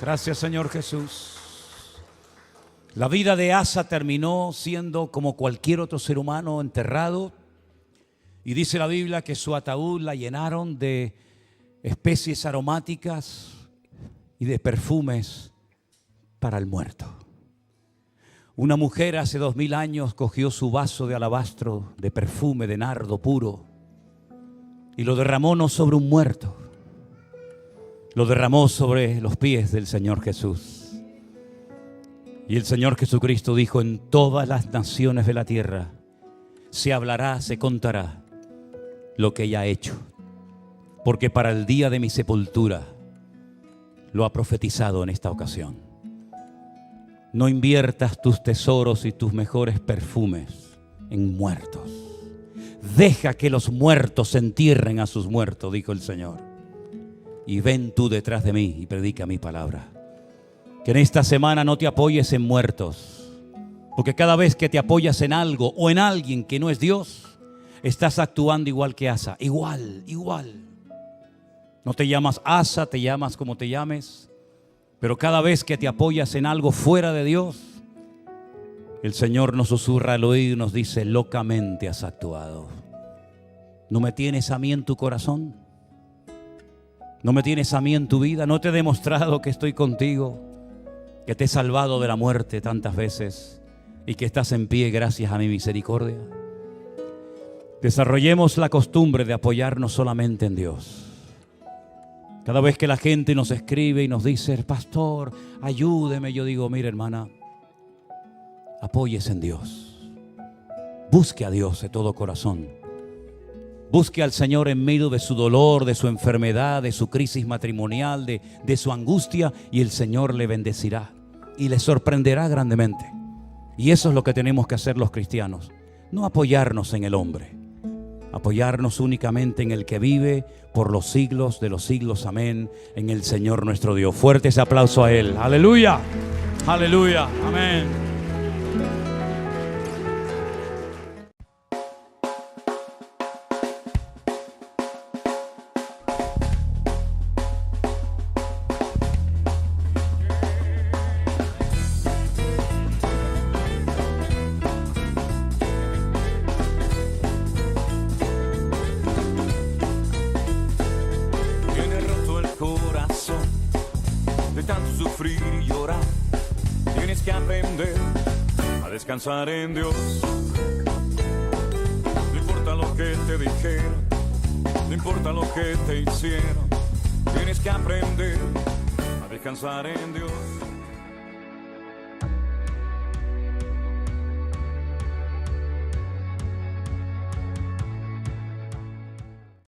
Gracias, Señor Jesús. La vida de Asa terminó siendo como cualquier otro ser humano, enterrado. Y dice la Biblia que su ataúd la llenaron de especies aromáticas y de perfumes para el muerto. Una mujer hace 2000 años cogió su vaso de alabastro de perfume de nardo puro y lo derramó no sobre un muerto, lo derramó sobre los pies del Señor Jesús. Y el Señor Jesucristo dijo: en todas las naciones de la tierra se hablará, se contará lo que ella ha hecho, porque para el día de mi sepultura lo ha profetizado en esta ocasión. No inviertas tus tesoros y tus mejores perfumes en muertos. Deja que los muertos entierren a sus muertos, dijo el Señor. Y ven tú detrás de mí y predica mi palabra. Que en esta semana no te apoyes en muertos, porque cada vez que te apoyas en algo o en alguien que no es Dios, estás actuando igual que Asa. Igual. No te llamas Asa, te llamas como te llames. Pero cada vez que te apoyas en algo fuera de Dios, el Señor nos susurra al oído y nos dice: locamente has actuado. ¿No me tienes a mí en tu corazón? ¿No me tienes a mí en tu vida? ¿No te he demostrado que estoy contigo? Que te he salvado de la muerte tantas veces y que estás en pie gracias a mi misericordia. Desarrollemos la costumbre de apoyarnos solamente en Dios. Cada vez que la gente nos escribe y nos dice: pastor, ayúdeme, yo digo: mire, hermana, apóyese en Dios. Busque a Dios de todo corazón. Busque al Señor en medio de su dolor, de su enfermedad, de su crisis matrimonial, de su angustia, y el Señor le bendecirá y le sorprenderá grandemente. Y eso es lo que tenemos que hacer los cristianos. No apoyarnos en el hombre, apoyarnos únicamente en el que vive por los siglos de los siglos, amén, en el Señor nuestro Dios. Fuerte ese aplauso a Él. Aleluya, aleluya, amén. Descansar en Dios. No importa lo que te dijeron, no importa lo que te hicieron, tienes que aprender a descansar en Dios.